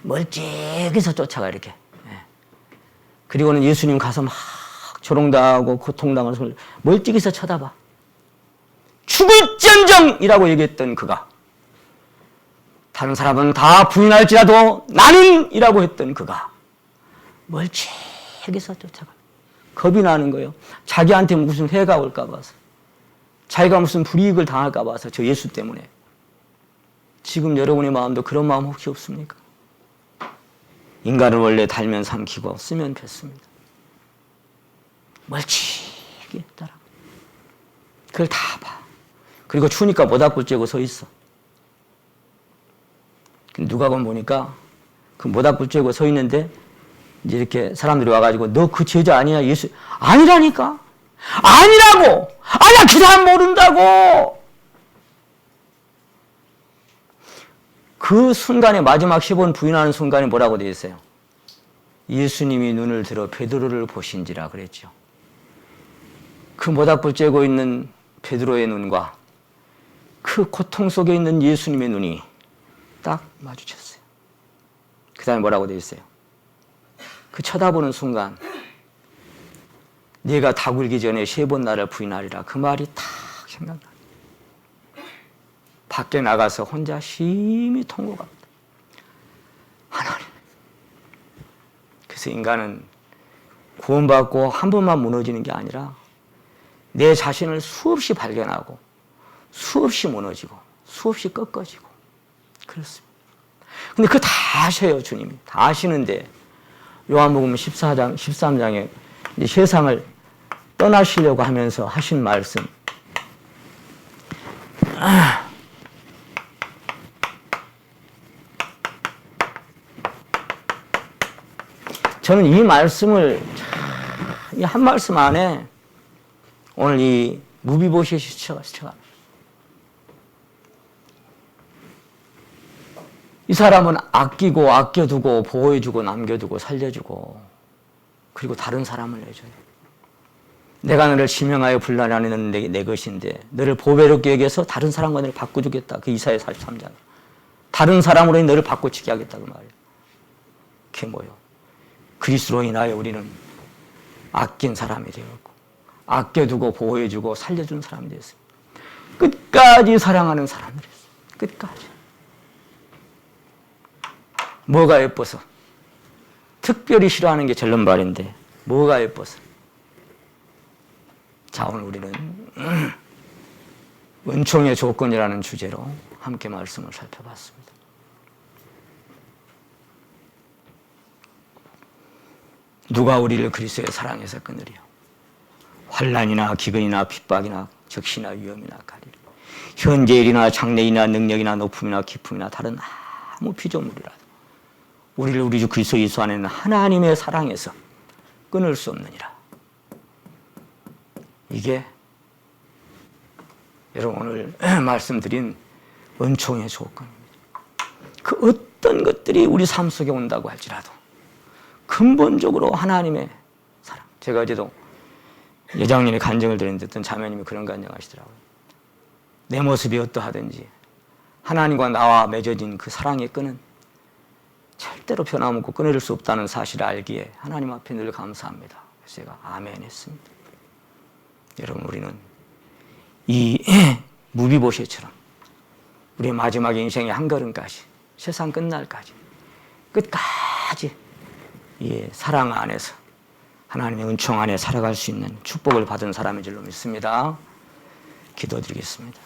멀찍이서 쫓아가 이렇게. 그리고는 예수님 가서 막 조롱당하고 고통당하는 소리를 멀찍이서 쳐다봐. 죽을지언정이라고 얘기했던 그가, 다른 사람은 다 부인할지라도 나는 이라고 했던 그가 멀찍이서 쫓아가. 겁이 나는 거예요. 자기한테 무슨 해가 올까 봐서. 자기가 무슨 불이익을 당할까 봐서 저 예수 때문에. 지금 여러분의 마음도 그런 마음 혹시 없습니까? 인간을 원래 달면 삼키고 쓰면 뱉습니다. 멀찍이 따라. 그걸 다 봐. 그리고 추우니까 모닥불 쬐고 서 있어. 누가복음 보니까 그 모닥불 쬐고 서 있는데 이제 이렇게 사람들이 와가지고 너 그 제자 아니야? 예수 아니라니까. 아니라고. 아니야 그 사람 모른다고. 그 순간에 마지막 10원 부인하는 순간에 뭐라고 되어 있어요? 예수님이 눈을 들어 베드로를 보신지라 그랬죠. 그 모닥불 쬐고 있는 베드로의 눈과 그 고통 속에 있는 예수님의 눈이 딱 마주쳤어요. 그 다음에 뭐라고 되어 있어요? 그 쳐다보는 순간 네가 다 굴기 전에 3번 나를 부인하리라. 그 말이 딱 생각나. 밖에 나가서 혼자 심히 통곡합니다. 하나님. 그래서 인간은 구원받고 한 번만 무너지는 게 아니라 내 자신을 수없이 발견하고 수없이 무너지고 수없이 꺾어지고 그렇습니다. 근데 그거 다 아셔요, 주님이. 다 아시는데 요한복음 14장, 13장에 이제 세상을 떠나시려고 하면서 하신 말씀. 저는 이 말씀을 이 한 말씀 안에 오늘 이 무비보셋이 스쳐갑니다. 이 사람은 아끼고 아껴두고 보호해주고 남겨두고 살려주고 그리고 다른 사람을 내줘요. 내가 너를 지명하여 분란하는 내 것인데 너를 보배롭게 여겨서 다른 사람과 너를 바꿔주겠다. 그 이사야 43장. 다른 사람으로 너를 바꿔치게 하겠다 그 말이에요. 그게 뭐예요? 그리스도로 인하여 우리는 아낀 사람이 되었고 아껴두고 보호해주고 살려준 사람이 되었습니다. 끝까지 사랑하는 사람이 됐어요. 끝까지. 뭐가 예뻐서? 특별히 싫어하는 게 절름발인데 뭐가 예뻐서? 자, 오늘 우리는 은총의 조건이라는 주제로 함께 말씀을 살펴봤습니다. 누가 우리를 그리스도의 사랑에서 끊으리요? 환난이나 기근이나 핍박이나 적시나 위험이나 가리리. 현재 일이나 장래이나 능력이나 높음이나 기품이나 다른 아무 피조물이라도 우리를 우리 주 그리스도 예수 안에는 하나님의 사랑에서 끊을 수 없느니라. 이게 여러분 오늘 말씀드린 은총의 조건입니다. 그 어떤 것들이 우리 삶 속에 온다고 할지라도 근본적으로 하나님의 사랑. 제가 어제도 여장님이 간증을 드렸는데 어떤 자매님이 그런 간증하시더라고요. 내 모습이 어떠하든지 하나님과 나와 맺어진 그 사랑의 끈은 절대로 변함없고 끊어질 수 없다는 사실을 알기에 하나님 앞에 늘 감사합니다. 그래서 제가 아멘 했습니다. 여러분 우리는 이 무비보셋처럼 우리의 마지막 인생의 한 걸음까지 세상 끝날까지 끝까지 이 사랑 안에서 하나님의 은총 안에 살아갈 수 있는 축복을 받은 사람인 줄로 믿습니다. 기도드리겠습니다.